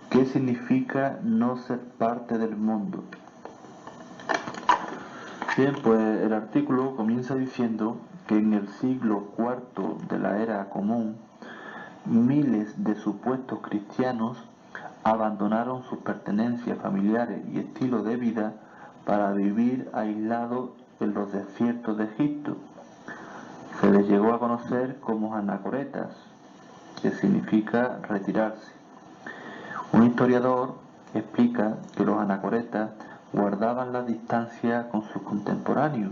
¿Qué significa no ser parte del mundo? Bien, pues el artículo comienza diciendo que en el siglo IV de la era común, miles de supuestos cristianos abandonaron sus pertenencias familiares y estilo de vida para vivir aislados en los desiertos de Egipto. Se les llegó a conocer como anacoretas, que significa retirarse. Un historiador explica que los anacoretas guardaban la distancia con sus contemporáneos.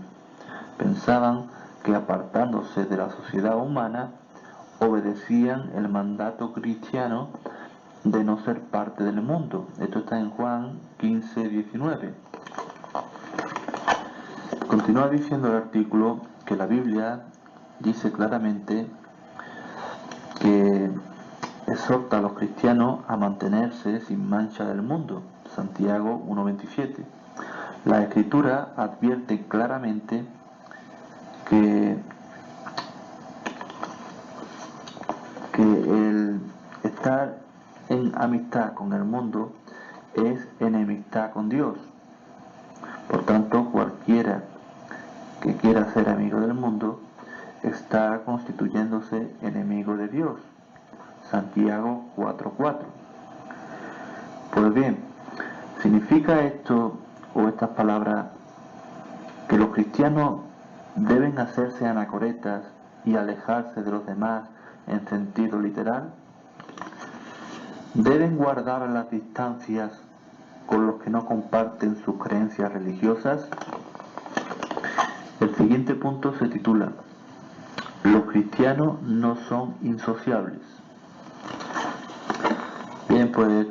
Pensaban que apartándose de la sociedad humana obedecían el mandato cristiano de no ser parte del mundo. Esto está en Juan 15:19. Continúa diciendo el artículo que la Biblia dice claramente que exhorta a los cristianos a mantenerse sin mancha del mundo. Santiago 1:27. La Escritura advierte claramente que el estar en amistad con el mundo es enemistad con Dios. Por tanto, cualquiera que quiera ser amigo del mundo está constituyéndose enemigo de Dios. Santiago 4:4. Pues bien, ¿significa esto o estas palabras que los cristianos deben hacerse anacoretas y alejarse de los demás en sentido literal? ¿Deben guardar las distancias con los que no comparten sus creencias religiosas? El siguiente punto se titula Los cristianos no son insociables. Bien, pues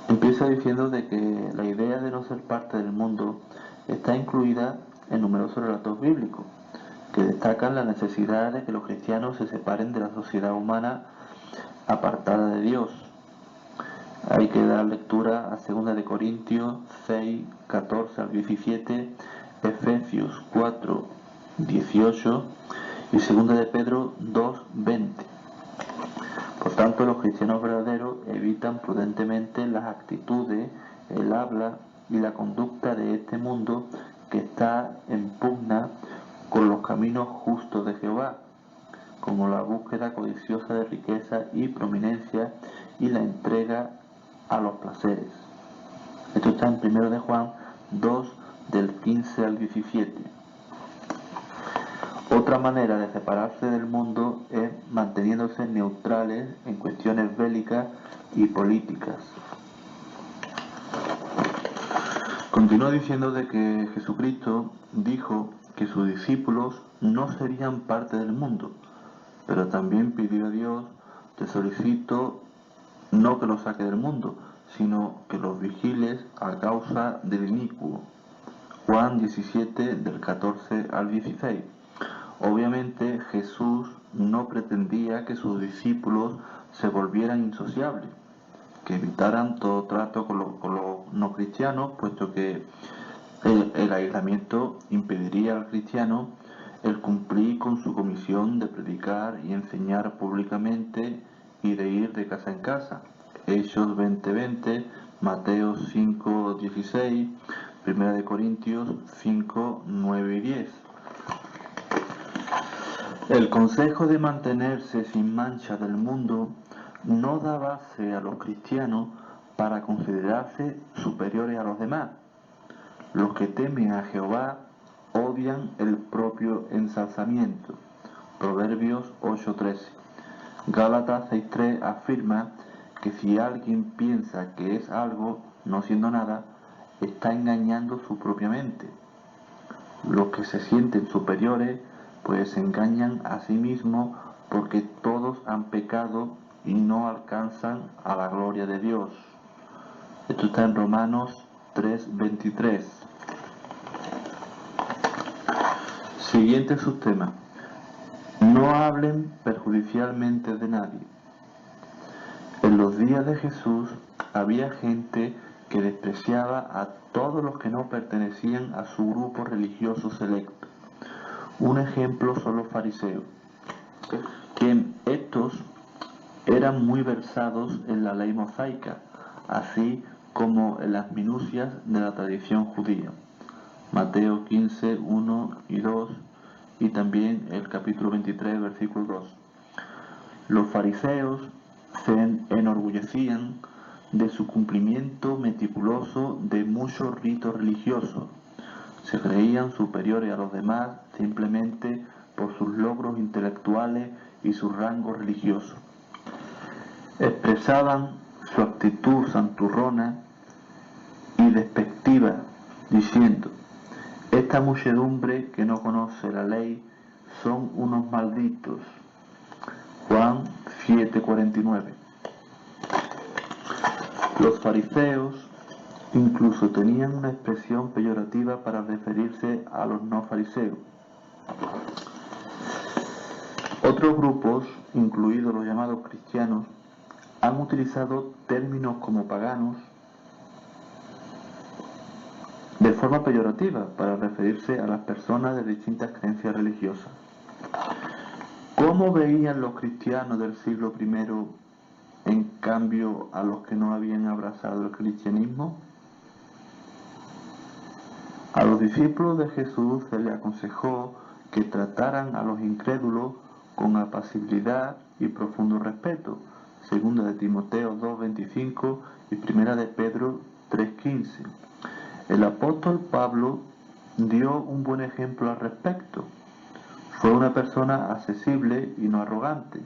empieza diciendo de que la idea de no ser parte del mundo está incluida en numerosos relatos bíblicos que destacan la necesidad de que los cristianos se separen de la sociedad humana apartada de Dios. Hay que dar lectura a 2 de Corintios 6:14 al 17, Efesios 4:18 y 2 de Pedro 2:20. Por tanto, los cristianos verdaderos evitan prudentemente las actitudes, el habla y la conducta de este mundo que está en pugna con los caminos justos de Jehová, como la búsqueda codiciosa de riqueza y prominencia y la entrega a los placeres. Esto está en 1 de Juan 2 del 15 al 17. Otra manera de separarse del mundo es manteniéndose neutrales en cuestiones bélicas y políticas. Continúa diciendo de que Jesucristo dijo que sus discípulos no serían parte del mundo, pero también pidió a Dios: te solicito no que los saque del mundo, sino que los vigiles a causa del inicuo. Juan 17 del 14 al 16. Obviamente Jesús no pretendía que sus discípulos se volvieran insociables, que evitaran todo trato con los no cristianos, puesto que el aislamiento impediría al cristiano el cumplir con su comisión de predicar y enseñar públicamente y de ir de casa en casa. Hechos 20:20, Mateo 5:16, 1 de Corintios 5:9 y 10. El consejo de mantenerse sin mancha del mundo no da base a los cristianos para considerarse superiores a los demás. Los que temen a Jehová odian el propio ensalzamiento. Proverbios 8:13. Gálatas 6:3 afirma que si alguien piensa que es algo, no siendo nada, está engañando su propia mente. Los que se sienten superiores pues se engañan a sí mismos, porque todos han pecado y no alcanzan a la gloria de Dios. Esto está en Romanos 3:23. Siguiente subtema: no hablen perjudicialmente de nadie. En los días de Jesús había gente que despreciaba a todos los que no pertenecían a su grupo religioso selecto. Un ejemplo son los fariseos, que estos eran muy versados en la ley mosaica, así como en las minucias de la tradición judía. Mateo 15:1 y 2, y también el capítulo 23, versículo 2. Los fariseos se enorgullecían de su cumplimiento meticuloso de muchos ritos religiosos. Se creían superiores a los demás simplemente por sus logros intelectuales y su rango religioso. Expresaban su actitud santurrona y despectiva, diciendo: esta muchedumbre que no conoce la ley son unos malditos. Juan 7:49. Los fariseos incluso tenían una expresión peyorativa para referirse a los no fariseos. Otros grupos, incluidos los llamados cristianos, han utilizado términos como paganos de forma peyorativa para referirse a las personas de distintas creencias religiosas. ¿Cómo veían los cristianos del siglo I en cambio a los que no habían abrazado el cristianismo? A los discípulos de Jesús se les aconsejó que trataran a los incrédulos con apacibilidad y profundo respeto, 2 de Timoteo 2:25 y 1 de Pedro 3:15. El apóstol Pablo dio un buen ejemplo al respecto. Fue una persona accesible y no arrogante.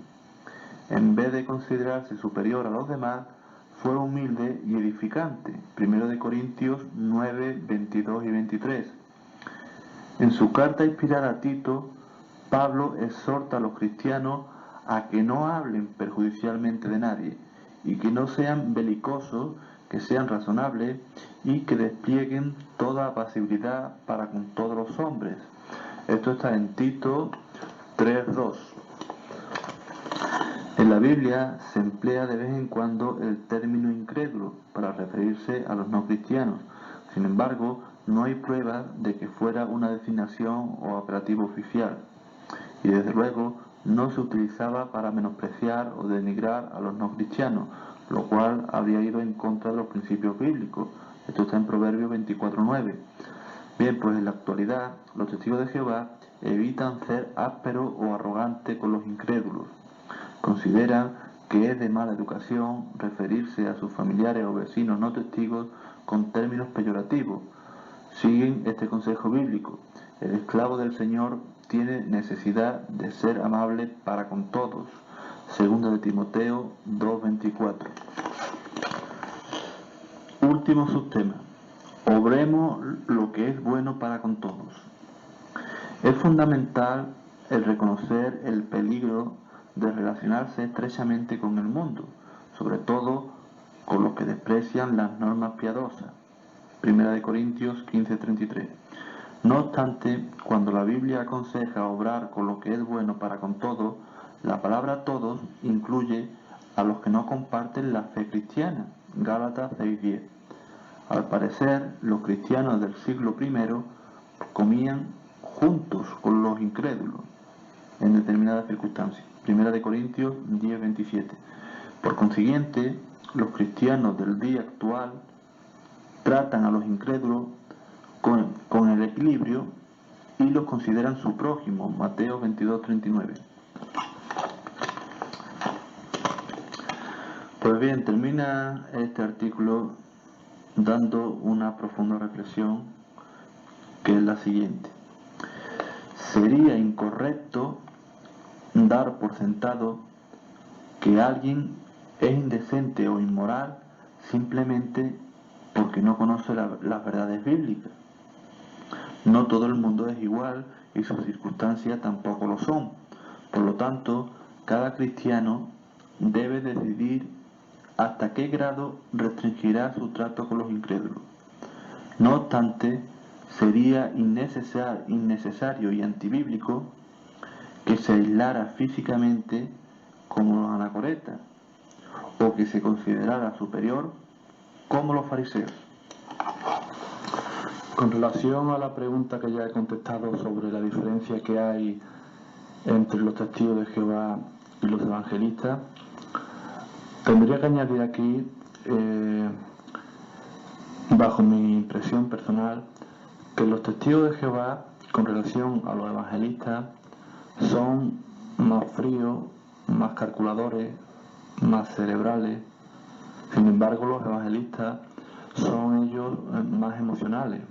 En vez de considerarse superior a los demás, fue humilde y edificante. 1 de Corintios 9:22 y 23. En su carta inspirada a Tito, Pablo exhorta a los cristianos a que no hablen perjudicialmente de nadie y que no sean belicosos, que sean razonables y que desplieguen toda apacibilidad para con todos los hombres. Esto está en Tito 3:2. En la Biblia se emplea de vez en cuando el término incrédulo para referirse a los no cristianos. Sin embargo, no hay prueba de que fuera una designación o apelativo oficial. Y desde luego no se utilizaba para menospreciar o denigrar a los no cristianos, lo cual habría ido en contra de los principios bíblicos. Esto está en Proverbios 24:9. Bien, pues en la actualidad los testigos de Jehová evitan ser ásperos o arrogantes con los incrédulos. Consideran que es de mala educación referirse a sus familiares o vecinos no testigos con términos peyorativos. siguen este consejo bíblico. El esclavo del Señor tiene necesidad de ser amable para con todos. Segunda de Timoteo 2:24. Último subtema. Obremos lo que es bueno para con todos. Es fundamental el reconocer el peligro de relacionarse estrechamente con el mundo, sobre todo con los que desprecian las normas piadosas. Primera de Corintios 15:33. No obstante, cuando la Biblia aconseja obrar con lo que es bueno para con todos, la palabra todos incluye a los que no comparten la fe cristiana. Gálatas 6:10. Al parecer, los cristianos del siglo I comían juntos con los incrédulos en determinadas circunstancias. Primera de Corintios 10:27. Por consiguiente, los cristianos del día actual tratan a los incrédulos con el equilibrio y los consideran su prójimo. Mateo 22:39. Pues bien, termina este artículo dando una profunda reflexión, que es la siguiente. Sería incorrecto dar por sentado que alguien es indecente o inmoral simplemente porque no conoce las verdades bíblicas. No todo el mundo es igual y sus circunstancias tampoco lo son. Por lo tanto, cada cristiano debe decidir hasta qué grado restringirá su trato con los incrédulos. No obstante, sería innecesario y antibíblico que se aislara físicamente como los anacoretas, o que se considerara superior como los fariseos. Con relación a la pregunta que ya he contestado sobre la diferencia que hay entre los testigos de Jehová y los evangelistas, tendría que añadir aquí, bajo mi impresión personal, que los testigos de Jehová, con relación a los evangelistas, son más fríos, más calculadores, más cerebrales. Sin embargo, los evangelistas son ellos más emocionales,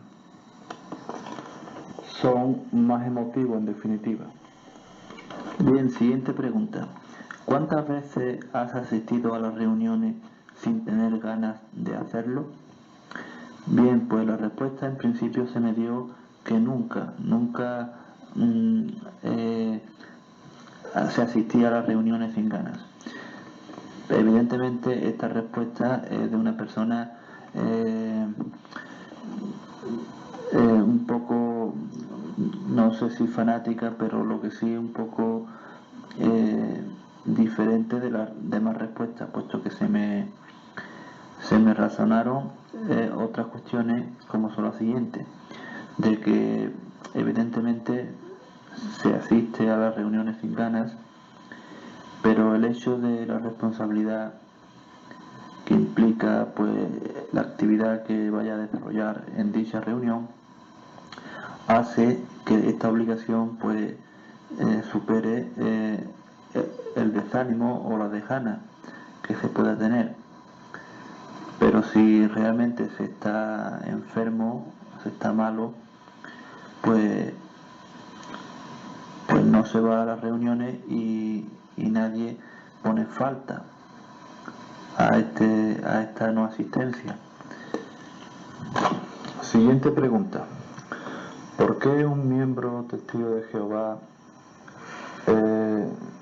son más emotivos en definitiva. Bien, siguiente pregunta. ¿Cuántas veces has asistido a las reuniones sin tener ganas de hacerlo? Bien, pues la respuesta en principio se me dio que nunca se asistía a las reuniones sin ganas. Evidentemente esta respuesta es de una persona un poco, no sé si fanática, pero lo que sí un poco diferente de las demás respuestas, puesto que se me razonaron otras cuestiones, como son las siguientes: de que evidentemente se asiste a las reuniones sin ganas, pero el hecho de la responsabilidad que implica pues la actividad que vaya a desarrollar en dicha reunión hace que esta obligación pues supere el desánimo o la dejana que se pueda tener. Pero si realmente se está enfermo, se está malo, pues no se va a las reuniones y nadie pone falta a esta no asistencia. Siguiente pregunta. ¿Por qué un miembro testigo de Jehová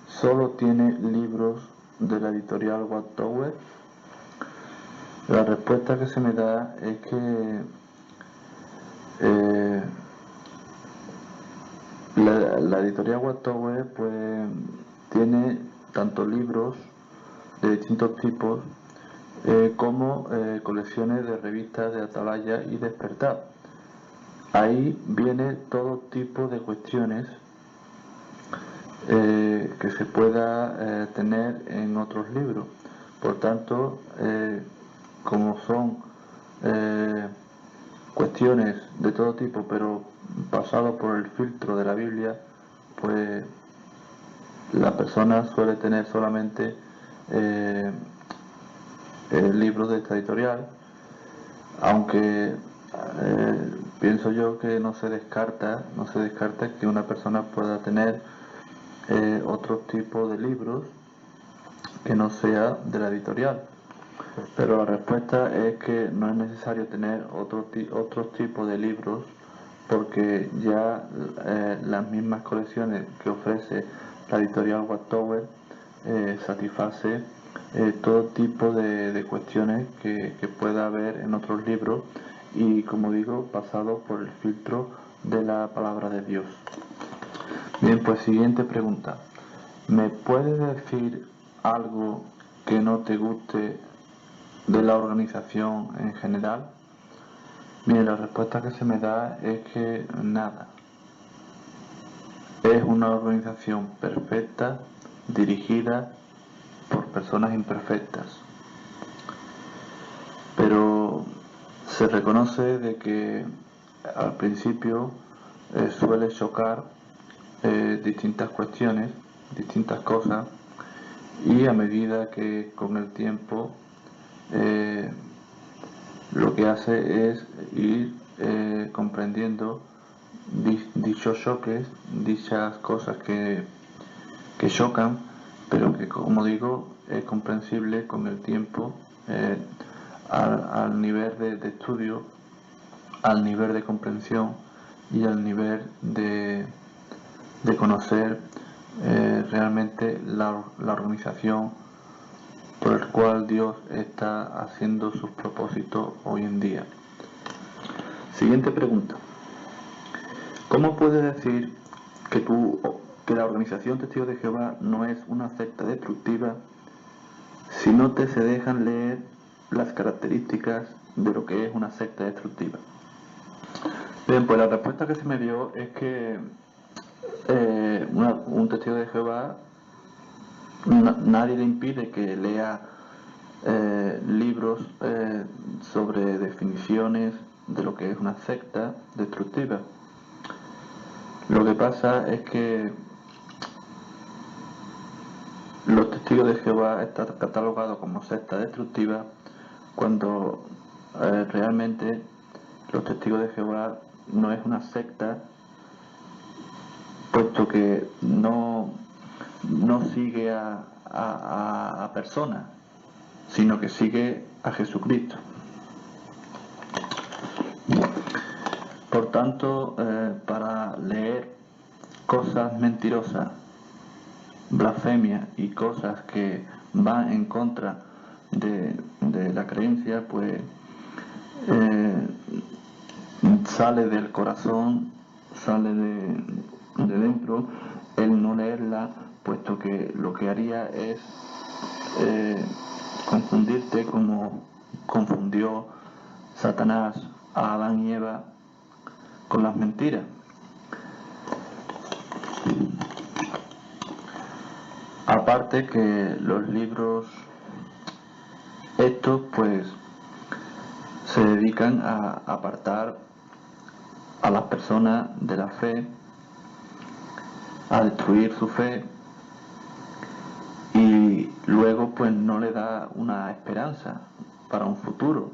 solo tiene libros de la editorial Wattower? La respuesta que se me da es que la editorial Wattower pues tiene tanto libros de distintos tipos como colecciones de revistas de Atalaya y Despertar. Ahí viene todo tipo de cuestiones que se pueda tener en otros libros. Por tanto, como son cuestiones de todo tipo, pero pasado por el filtro de la Biblia, pues la persona suele tener solamente libros de esta editorial, aunque pienso yo que no se descarta que una persona pueda tener otro tipo de libros que no sea de la editorial. Pero la respuesta es que no es necesario tener otros tipos de libros, porque ya las mismas colecciones que ofrece la editorial Wattower satisface todo tipo de cuestiones que pueda haber en otros libros, y, como digo, pasado por el filtro de la palabra de Dios. Bien, pues siguiente pregunta. ¿Me puedes decir algo que no te guste de la organización en general? Bien, la respuesta que se me da es que nada. Es una organización perfecta, dirigida por personas imperfectas. Pero se reconoce de que al principio suele chocar distintas cuestiones, distintas cosas, y a medida que con el tiempo lo que hace es ir comprendiendo dichos choques, dichas cosas que chocan, pero que, como digo, es comprensible con el tiempo, al nivel de estudio, al nivel de comprensión y al nivel de conocer realmente la organización por el cual Dios está haciendo sus propósitos hoy en día. Siguiente pregunta. ¿Cómo puedes decir que la organización Testigos de Jehová no es una secta destructiva si no se dejan leer las características de lo que es una secta destructiva? Bien, pues la respuesta que se me dio es que un testigo de Jehová, nadie le impide que lea libros sobre definiciones de lo que es una secta destructiva. Lo que pasa es que los testigos de Jehová están catalogados como secta destructiva cuando realmente los testigos de Jehová no es una secta, puesto que no sigue a personas, sino que sigue a Jesucristo. Por tanto, para leer cosas mentirosas, blasfemias y cosas que van en contra de la creencia, pues sale del corazón, sale de dentro el no leerla, puesto que lo que haría es confundirte como confundió Satanás a Adán y Eva con las mentiras. Aparte que los libros estos pues se dedican a apartar a las personas de la fe, a destruir su fe, y luego pues no le da una esperanza para un futuro.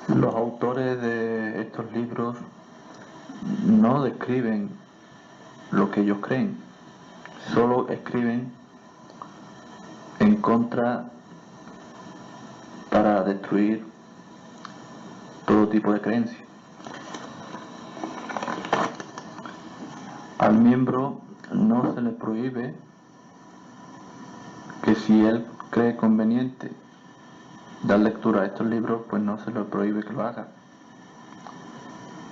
Los autores de estos libros no describen lo que ellos creen, solo escriben en contra para destruir todo tipo de creencia. Al miembro no se le prohíbe que, si él cree conveniente dar lectura a estos libros, pues no se le prohíbe que lo haga.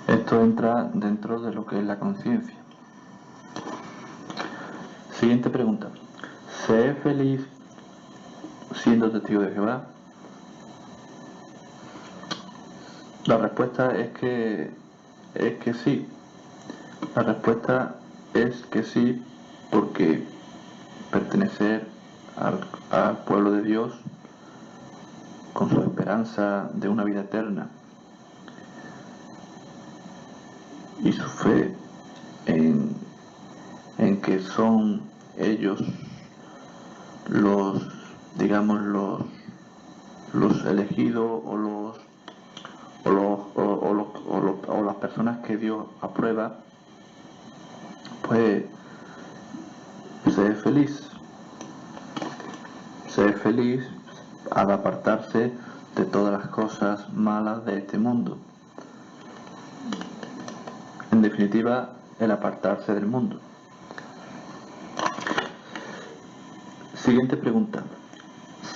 Esto entra dentro de lo que es la conciencia. Siguiente pregunta. ¿Se es feliz siendo testigo de Jehová? La respuesta es que sí. La respuesta es que sí, porque pertenecer al pueblo de Dios, con su esperanza de una vida eterna y su fe en que son ellos los elegidos o las personas que Dios aprueba, pues sé feliz al apartarse de todas las cosas malas de este mundo. En definitiva, el apartarse del mundo. Siguiente pregunta.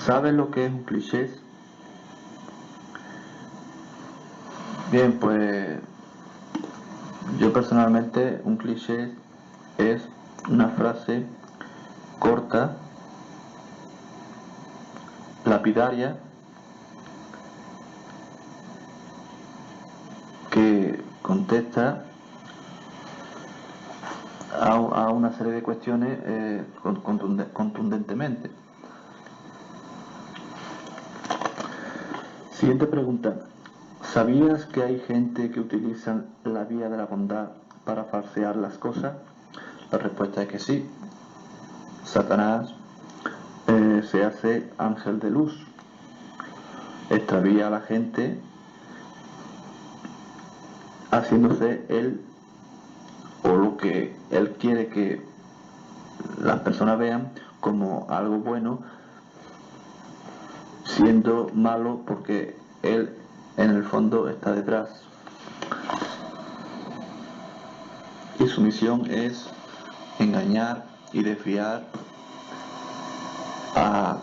¿Sabes lo que es un cliché? Bien, pues yo personalmente, un cliché es una frase corta, lapidaria, que contesta a una serie de cuestiones contundentemente. Siguiente pregunta. ¿Sabías que hay gente que utiliza la vía de la bondad para falsear las cosas? La respuesta es que sí. Satanás se hace ángel de luz, extravía a la gente haciéndose él o lo que él quiere que las personas vean como algo bueno, siendo malo porque él en el fondo está detrás. Y su misión es engañar y desviar a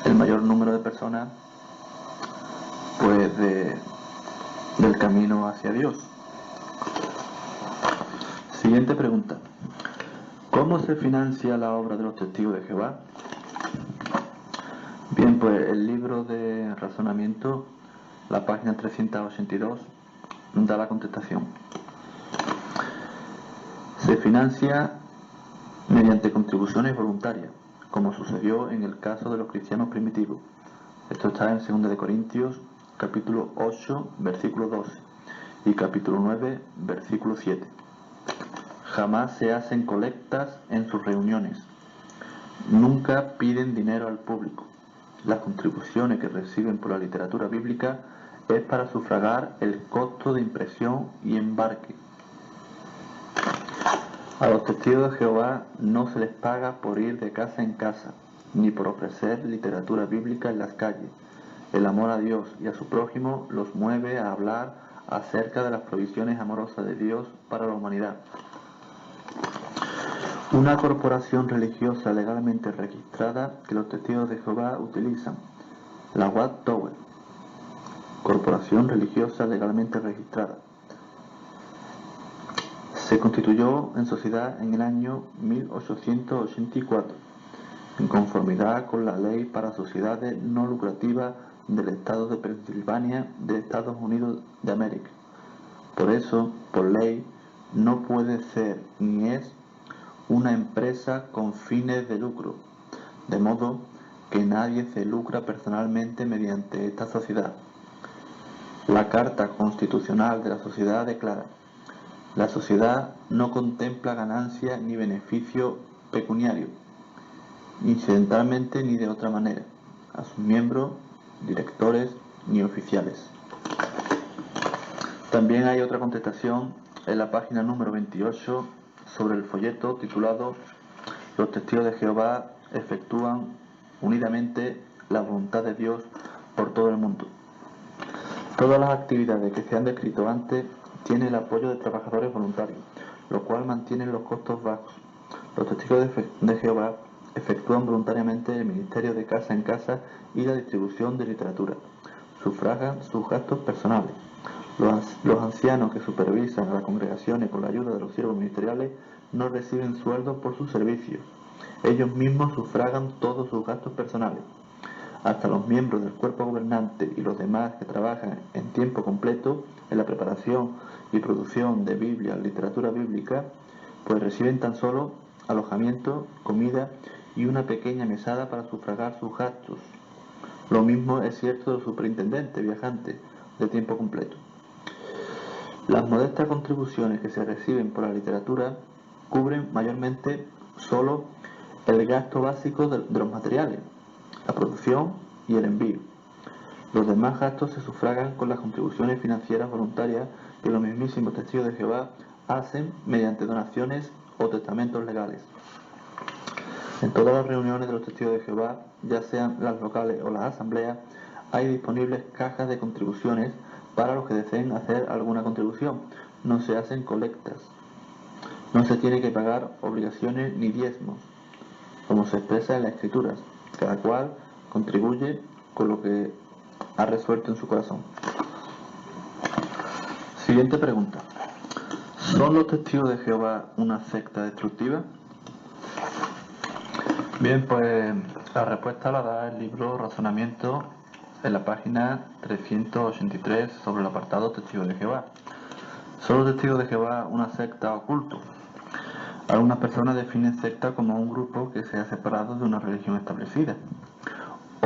el mayor número de personas pues del camino hacia Dios. Siguiente pregunta. ¿Cómo se financia la obra de los testigos de Jehová? Bien, pues el libro de razonamiento, la página 382, da la contestación. Se financia mediante contribuciones voluntarias, como sucedió en el caso de los cristianos primitivos. Esto está en 2 de Corintios, capítulo 8, versículo 12, y capítulo 9, versículo 7. Jamás se hacen colectas en sus reuniones. Nunca piden dinero al público. Las contribuciones que reciben por la literatura bíblica es para sufragar el costo de impresión y embarque. A los testigos de Jehová no se les paga por ir de casa en casa, ni por ofrecer literatura bíblica en las calles. El amor a Dios y a su prójimo los mueve a hablar acerca de las provisiones amorosas de Dios para la humanidad. Una corporación religiosa legalmente registrada que los testigos de Jehová utilizan, la Watt Tower, corporación religiosa legalmente registrada. Se constituyó en sociedad en el año 1884, en conformidad con la ley para sociedades no lucrativas del estado de Pensilvania de Estados Unidos de América. Por eso, por ley, no puede ser ni es una empresa con fines de lucro, de modo que nadie se lucra personalmente mediante esta sociedad. La Carta Constitucional de la Sociedad declara: la sociedad no contempla ganancia ni beneficio pecuniario, incidentalmente ni de otra manera, a sus miembros, directores ni oficiales. También hay otra contestación en la página número 28 sobre el folleto titulado Los testigos de Jehová efectúan unidamente la voluntad de Dios por todo el mundo. Todas las actividades que se han descrito antes tienen el apoyo de trabajadores voluntarios, lo cual mantiene los costos bajos. Los testigos de Jehová efectúan voluntariamente el ministerio de casa en casa y la distribución de literatura. Sufragan sus gastos personales. Los ancianos que supervisan a las congregaciones con la ayuda de los siervos ministeriales no reciben sueldo por sus servicios. Ellos mismos sufragan todos sus gastos personales. Hasta los miembros del cuerpo gobernante y los demás que trabajan en tiempo completo en la preparación y producción de Biblia, literatura bíblica, pues reciben tan solo alojamiento, comida y una pequeña mesada para sufragar sus gastos. Lo mismo es cierto del superintendente viajante de tiempo completo. Las modestas contribuciones que se reciben por la literatura cubren mayormente solo el gasto básico de los materiales, la producción y el envío. Los demás gastos se sufragan con las contribuciones financieras voluntarias que los mismísimos testigos de Jehová hacen mediante donaciones o testamentos legales. En todas las reuniones de los testigos de Jehová, ya sean las locales o las asambleas, hay disponibles cajas de contribuciones para los que deseen hacer alguna contribución. No se hacen colectas. No se tiene que pagar obligaciones ni diezmos, como se expresa en las Escrituras. Cada cual contribuye con lo que ha resuelto en su corazón. Siguiente pregunta. ¿Son los testigos de Jehová una secta destructiva? Bien, pues la respuesta la da el libro Razonamiento en la página 383 sobre el apartado Testigos de Jehová. ¿Son los testigos de Jehová una secta o culto? Algunas personas definen secta como un grupo que se ha separado de una religión establecida.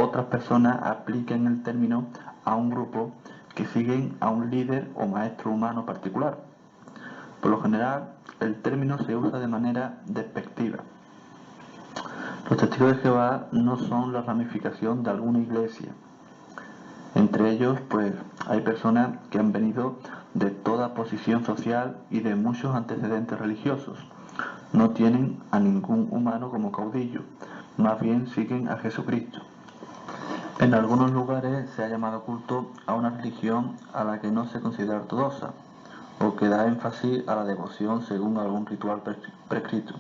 Otras personas aplican el término a un grupo que siguen a un líder o maestro humano particular. Por lo general, el término se usa de manera despectiva. Los testigos de Jehová no son la ramificación de alguna iglesia. Entre ellos, pues, hay personas que han venido de toda posición social y de muchos antecedentes religiosos. No tienen a ningún humano como caudillo, más bien siguen a Jesucristo. En algunos lugares se ha llamado culto a una religión a la que no se considera ortodoxa, o que da énfasis a la devoción según algún ritual prescrito.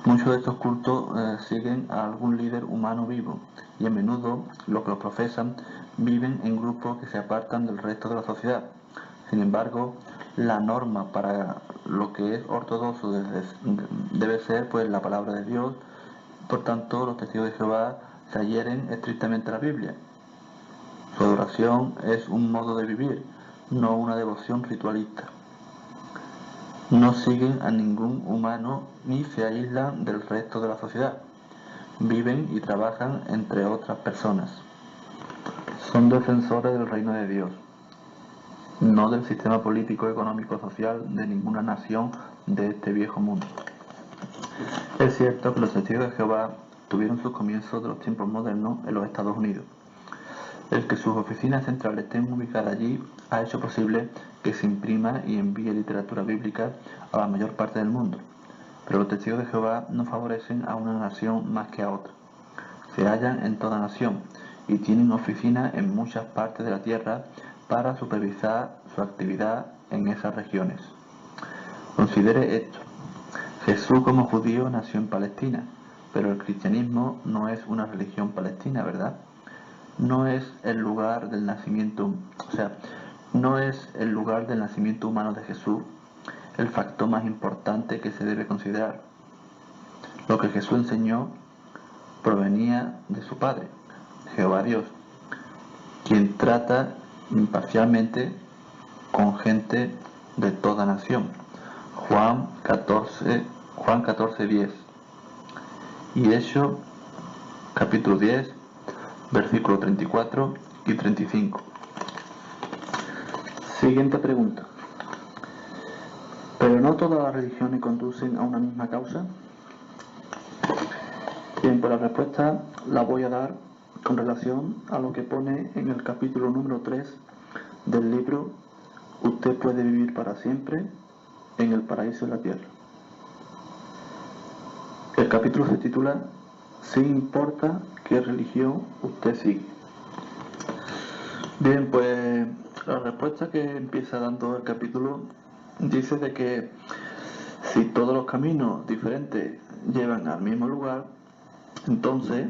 Muchos de estos cultos siguen a algún líder humano vivo, y a menudo los que los profesan viven en grupos que se apartan del resto de la sociedad. Sin embargo, la norma para lo que es ortodoxo debe ser pues la palabra de Dios. Por tanto, los testigos de Jehová se adhieren estrictamente a la Biblia. Su adoración es un modo de vivir, no una devoción ritualista. No siguen a ningún humano ni se aíslan del resto de la sociedad. Viven y trabajan entre otras personas. Son defensores del reino de Dios, no del sistema político, económico, social de ninguna nación de este viejo mundo. Es cierto que los testigos de Jehová tuvieron sus comienzos de los tiempos modernos en los Estados Unidos. El que sus oficinas centrales estén ubicadas allí ha hecho posible que se imprima y envíe literatura bíblica a la mayor parte del mundo. Pero los testigos de Jehová no favorecen a una nación más que a otra. Se hallan en toda nación y tienen oficinas en muchas partes de la tierra para supervisar su actividad en esas regiones. Considere esto. Jesús como judío nació en Palestina, pero el cristianismo no es una religión palestina, ¿verdad? No es el lugar del nacimiento, no es el lugar del nacimiento humano de Jesús el factor más importante que se debe considerar. Lo que Jesús enseñó provenía de su Padre, Jehová Dios, quien trata imparcialmente con gente de toda nación. Juan 14:10 y Hechos capítulo 10 versículos 34 y 35. Siguiente pregunta. ¿Pero no todas las religiones conducen a una misma causa? Bien, pues la respuesta la voy a dar con relación a lo que pone en el capítulo número 3 del libro Usted puede vivir para siempre en el paraíso de la tierra. El capítulo se titula Sin importa qué religión usted sigue. Bien, pues la respuesta que empieza dando el capítulo dice de que si todos los caminos diferentes llevan al mismo lugar, entonces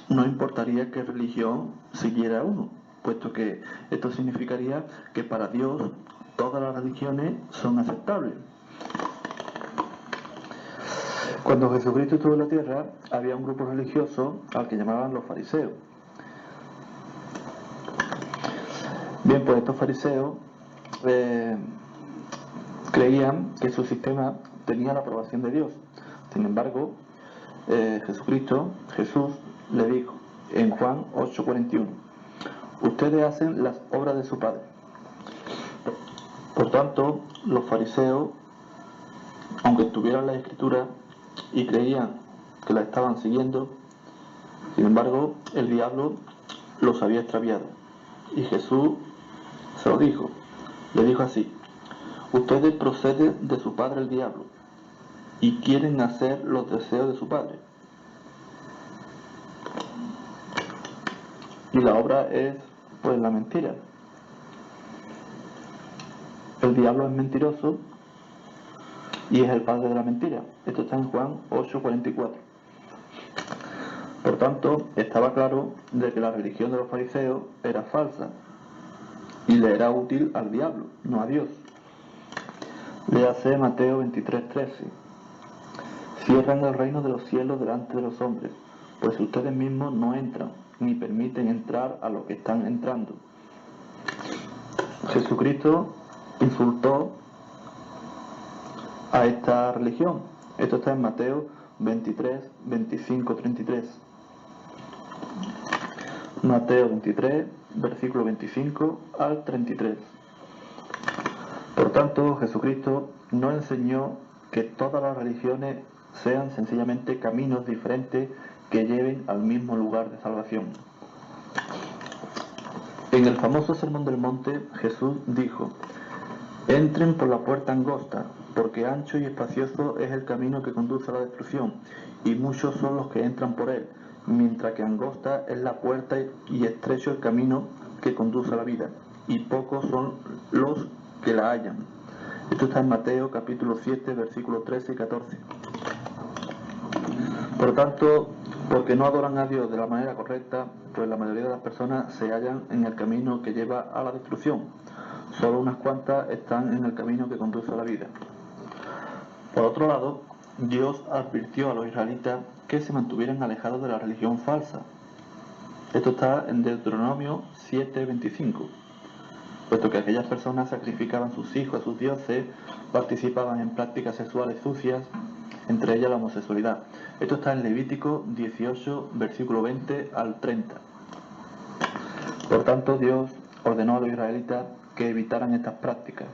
no importaría qué religión siguiera uno, puesto que esto significaría que para Dios todas las religiones son aceptables. Cuando Jesucristo estuvo en la tierra, había un grupo religioso al que llamaban los fariseos. Bien, pues estos fariseos creían que su sistema tenía la aprobación de Dios. Sin embargo, Jesús le dijo en Juan 8:41, ustedes hacen las obras de su Padre. Por tanto, los fariseos, aunque tuvieran la Escritura y creían que la estaban siguiendo, sin embargo, el diablo los había extraviado. Y Jesús se lo dijo. Le dijo así: ustedes proceden de su padre el diablo y quieren hacer los deseos de su padre. Y la obra es, pues, la mentira. El diablo es mentiroso y es el padre de la mentira. Esto está en Juan 8:44. Por tanto, estaba claro de que la religión de los fariseos era falsa y le era útil al diablo, no a Dios. Léase Mateo 23:13. Cierran el reino de los cielos delante de los hombres, pues ustedes mismos no entran, ni permiten entrar a los que están entrando. Jesucristo insultó a esta religión. Esto está en Mateo 23, 25, 33. Mateo 23, versículo 25 al 33. Por tanto, Jesucristo no enseñó que todas las religiones sean sencillamente caminos diferentes que lleven al mismo lugar de salvación. En el famoso Sermón del Monte, Jesús dijo: entren por la puerta angosta, porque ancho y espacioso es el camino que conduce a la destrucción, y muchos son los que entran por él, mientras que angosta es la puerta y estrecho el camino que conduce a la vida, y pocos son los que la hallan. Esto está en Mateo capítulo 7, versículos 13 y 14. Por tanto, porque no adoran a Dios de la manera correcta, pues la mayoría de las personas se hallan en el camino que lleva a la destrucción. Solo unas cuantas están en el camino que conduce a la vida. Por otro lado, Dios advirtió a los israelitas que se mantuvieran alejados de la religión falsa. Esto está en Deuteronomio 7:25. Puesto que aquellas personas sacrificaban sus hijos a sus dioses, participaban en prácticas sexuales sucias, entre ellas la homosexualidad. Esto está en Levítico 18, versículo 20 al 30. Por tanto, Dios ordenó a los israelitas que evitaran estas prácticas.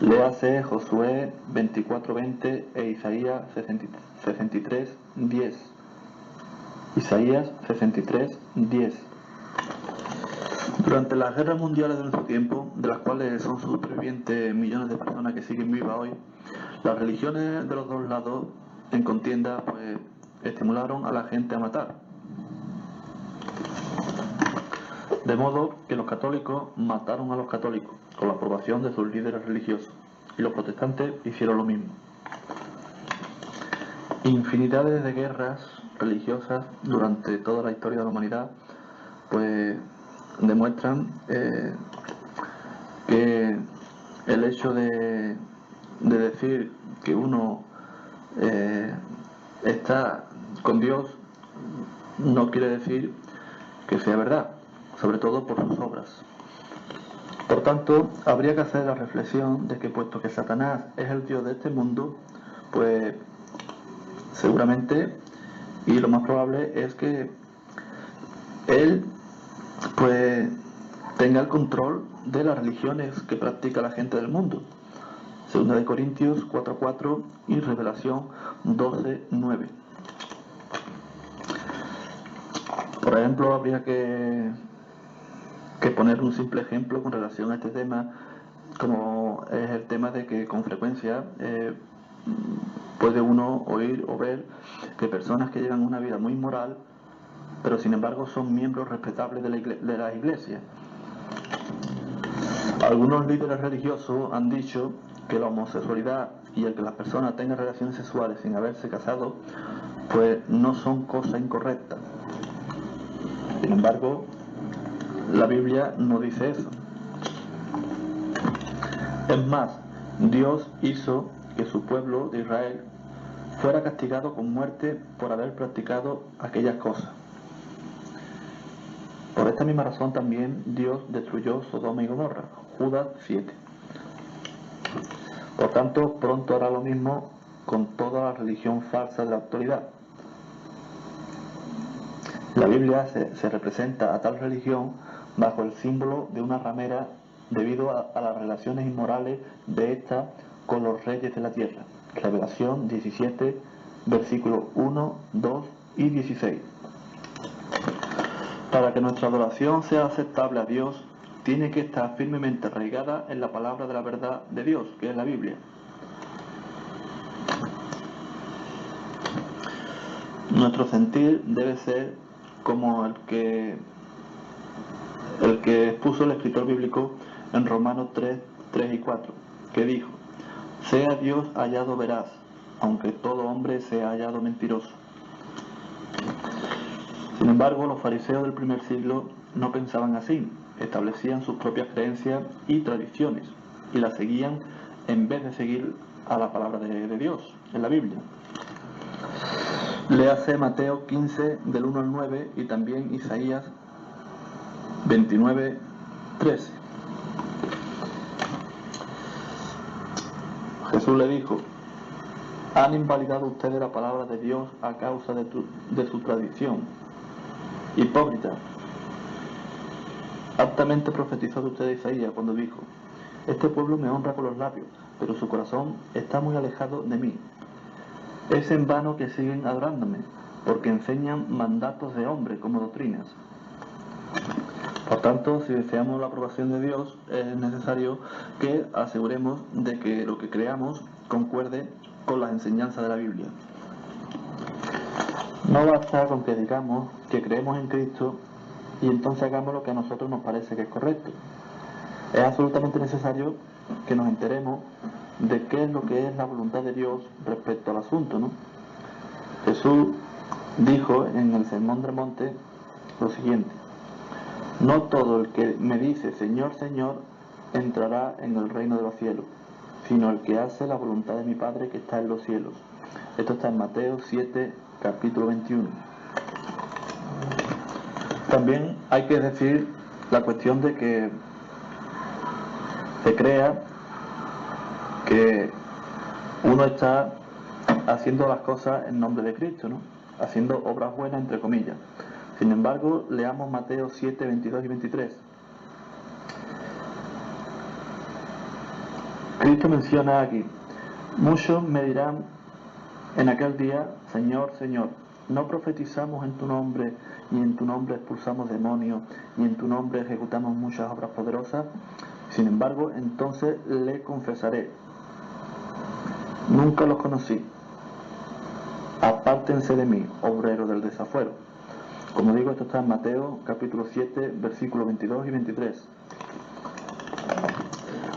Léase Josué 24:20 e Isaías 63:10. Isaías 63:10. Durante las guerras mundiales de nuestro tiempo, de las cuales son supervivientes millones de personas que siguen vivas hoy, las religiones de los dos lados en contienda pues estimularon a la gente a matar. De modo que los católicos mataron a los católicos con la aprobación de sus líderes religiosos, y los protestantes hicieron lo mismo. Infinidades de guerras religiosas durante toda la historia de la humanidad pues demuestran que el hecho de decir que uno está con Dios no quiere decir que sea verdad, sobre todo por sus obras. Por tanto, habría que hacer la reflexión de que, puesto que Satanás es el Dios de este mundo, pues seguramente, y lo más probable es que él pues tenga el control de las religiones que practica la gente del mundo. 2 Corintios 4:4 y Revelación 12:9. Por ejemplo, habría que poner un simple ejemplo con relación a este tema, como es el tema de que con frecuencia puede uno oír o ver que personas que llevan una vida muy moral, pero sin embargo son miembros respetables de la iglesia. Algunos líderes religiosos han dicho que la homosexualidad y el que las personas tengan relaciones sexuales sin haberse casado pues no son cosas incorrectas. Sin embargo, la Biblia no dice eso. Es más, Dios hizo que su pueblo de Israel fuera castigado con muerte por haber practicado aquellas cosas. Por esta misma razón también Dios destruyó Sodoma y Gomorra, Judas 7. Por tanto, pronto hará lo mismo con toda la religión falsa de la actualidad. La Biblia se representa a tal religión bajo el símbolo de una ramera debido a las relaciones inmorales de ésta con los reyes de la tierra. Revelación 17, versículos 1, 2 y 16. Para que nuestra adoración sea aceptable a Dios, tiene que estar firmemente arraigada en la palabra de la verdad de Dios, que es la Biblia. Nuestro sentir debe ser como el que expuso el escritor bíblico en Romanos 3 y 4, que dijo: sea Dios hallado veraz, aunque todo hombre sea hallado mentiroso. Sin embargo, los fariseos del primer siglo no pensaban así, establecían sus propias creencias y tradiciones y las seguían en vez de seguir a la palabra de Dios en la Biblia. Léase Mateo 15 del 1 al 9 y también Isaías 29, 13. Jesús le dijo: han invalidado ustedes la palabra de Dios a causa de su tradición. Hipócrita, altamente profetizó de usted Isaías cuando dijo: este pueblo me honra con los labios, pero su corazón está muy alejado de mí. Es en vano que siguen adorándome, porque enseñan mandatos de hombre como doctrinas. Por tanto, si deseamos la aprobación de Dios, es necesario que aseguremos de que lo que creamos concuerde con las enseñanzas de la Biblia. No basta con que digamos que creemos en Cristo y entonces hagamos lo que a nosotros nos parece que es correcto. Es absolutamente necesario que nos enteremos de qué es lo que es la voluntad de Dios respecto al asunto, ¿no? Jesús dijo en el Sermón del Monte lo siguiente: no todo el que me dice Señor, Señor entrará en el reino de los cielos, sino el que hace la voluntad de mi Padre que está en los cielos. Esto está en Mateo 7, capítulo 21. También hay que decir la cuestión de que se crea que uno está haciendo las cosas en nombre de Cristo, ¿no? Haciendo obras buenas entre comillas. Sin embargo, leamos Mateo 7, 22 y 23. Cristo menciona aquí: muchos me dirán en aquel día, Señor, Señor, ¿no profetizamos en tu nombre, y en tu nombre expulsamos demonios, y en tu nombre ejecutamos muchas obras poderosas? Sin embargo, entonces le confesaré: nunca los conocí. Apártense de mí, obreros del desafuero. Como digo, esto está en Mateo capítulo 7, versículos 22 y 23.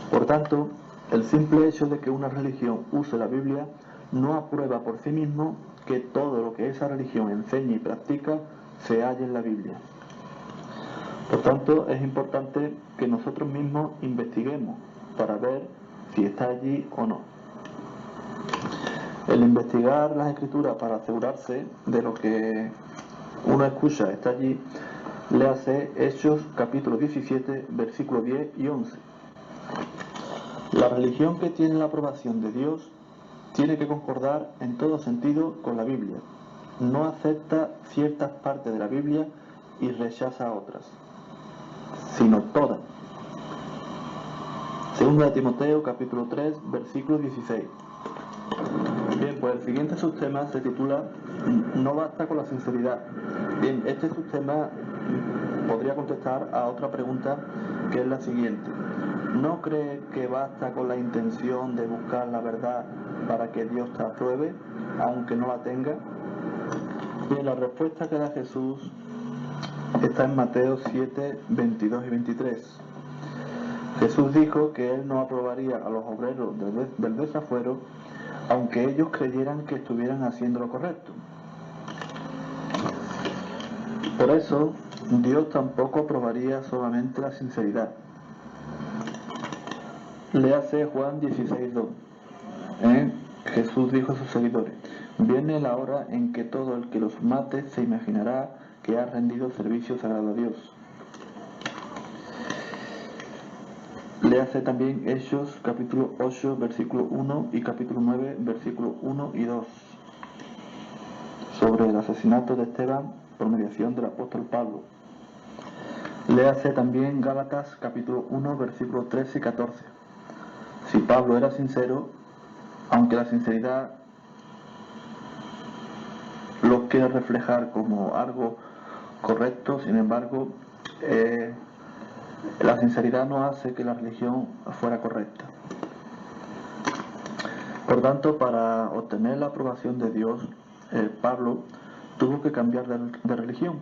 Por tanto, el simple hecho de que una religión use la Biblia no aprueba por sí mismo que todo lo que esa religión enseña y practica se halle en la Biblia. Por tanto, es importante que nosotros mismos investiguemos para ver si está allí o no. El investigar las Escrituras para asegurarse de lo que uno escucha está allí, le hace Hechos capítulo 17, versículos 10 y 11. La religión que tiene la aprobación de Dios tiene que concordar en todo sentido con la Biblia. No acepta ciertas partes de la Biblia y rechaza otras, sino todas. Segunda de Timoteo capítulo 3, versículo 16. Bien, pues el siguiente subtema se titula No basta con la sinceridad. Bien, este subtema podría contestar a otra pregunta, que es la siguiente: ¿no cree que basta con la intención de buscar la verdad para que Dios te apruebe, aunque no la tenga? Bien, la respuesta que da Jesús está en Mateo 7, 22 y 23. Jesús dijo que Él no aprobaría a los obreros del desafuero, aunque ellos creyeran que estuvieran haciendo lo correcto. Por eso, Dios tampoco aprobaría solamente la sinceridad. Léase Juan 16:2. Jesús dijo a sus seguidores: viene la hora en que todo el que los mate se imaginará que ha rendido servicio sagrado a Dios. Léase también Hechos capítulo 8, versículo 1 y capítulo 9, versículo 1 y 2, sobre el asesinato de Esteban por mediación del apóstol Pablo. Léase también Gálatas capítulo 1, versículos 13 y 14. Si Pablo era sincero, aunque la sinceridad lo quiere reflejar como algo correcto, sin embargo, la sinceridad no hace que la religión fuera correcta. Por tanto, para obtener la aprobación de Dios, Pablo tuvo que cambiar de religión.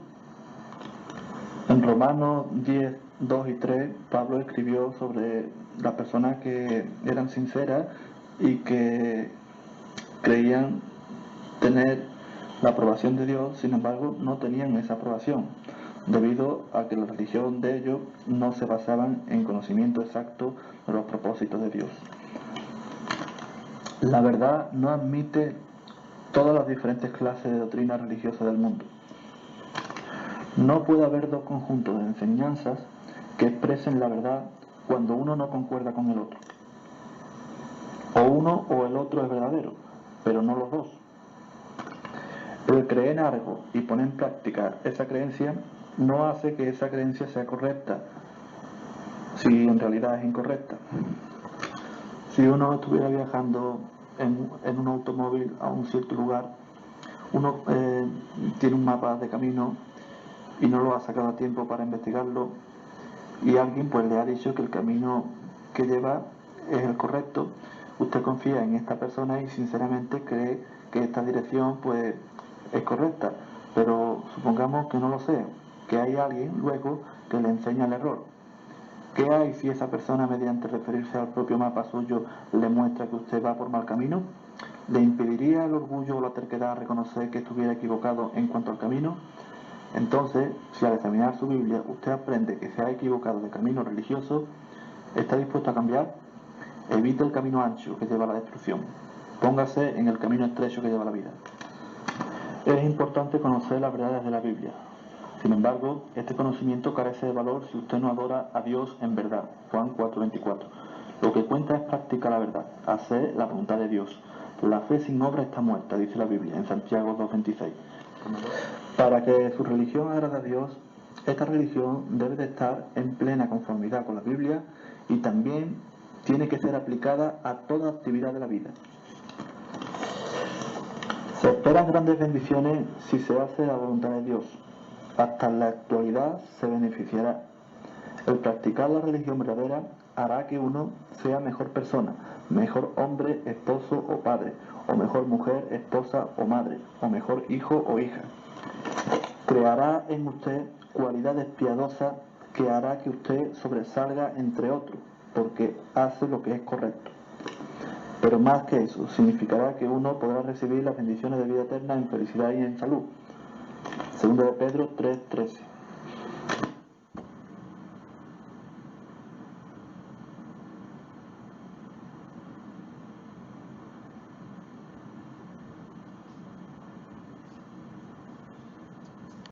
En Romanos 10, 2 y 3, Pablo escribió sobre las personas que eran sinceras y que creían tener la aprobación de Dios, sin embargo, no tenían esa aprobación, debido a que la religión de ellos no se basaban en conocimiento exacto de los propósitos de Dios. La verdad no admite todas las diferentes clases de doctrinas religiosas del mundo. No puede haber dos conjuntos de enseñanzas que expresen la verdad cuando uno no concuerda con el otro. O uno o el otro es verdadero, pero no los dos. El creer en algo y poner en práctica esa creencia no hace que esa creencia sea correcta, si en realidad es incorrecta. Si uno estuviera viajando en un automóvil a un cierto lugar, uno tiene un mapa de camino y no lo ha sacado a tiempo para investigarlo, y alguien pues le ha dicho que el camino que lleva es el correcto, usted confía en esta persona y sinceramente cree que esta dirección pues es correcta, pero supongamos que no lo sea, que hay alguien luego que le enseña el error. ¿Qué hay si esa persona, mediante referirse al propio mapa suyo, le muestra que usted va por mal camino? ¿Le impediría el orgullo o la terquedad reconocer que estuviera equivocado en cuanto al camino? Entonces, si al examinar su Biblia usted aprende que se ha equivocado de camino religioso, ¿está dispuesto a cambiar? Evite el camino ancho que lleva a la destrucción. Póngase en el camino estrecho que lleva a la vida. Es importante conocer las verdades de la Biblia. Sin embargo, este conocimiento carece de valor si usted no adora a Dios en verdad. Juan 4:24. Lo que cuenta es practicar la verdad, hacer la voluntad de Dios. La fe sin obra está muerta, dice la Biblia en Santiago 2:26. Para que su religión agrade a Dios, esta religión debe de estar en plena conformidad con la Biblia y también tiene que ser aplicada a toda actividad de la vida. Se esperan grandes bendiciones si se hace la voluntad de Dios. Hasta en la actualidad se beneficiará. El practicar la religión verdadera hará que uno sea mejor persona, mejor hombre, esposo o padre, o mejor mujer, esposa o madre, o mejor hijo o hija. Creará en usted cualidades piadosas que hará que usted sobresalga entre otros, porque hace lo que es correcto. Pero más que eso, significará que uno podrá recibir las bendiciones de vida eterna en felicidad y en salud. 2 de Pedro 3:13.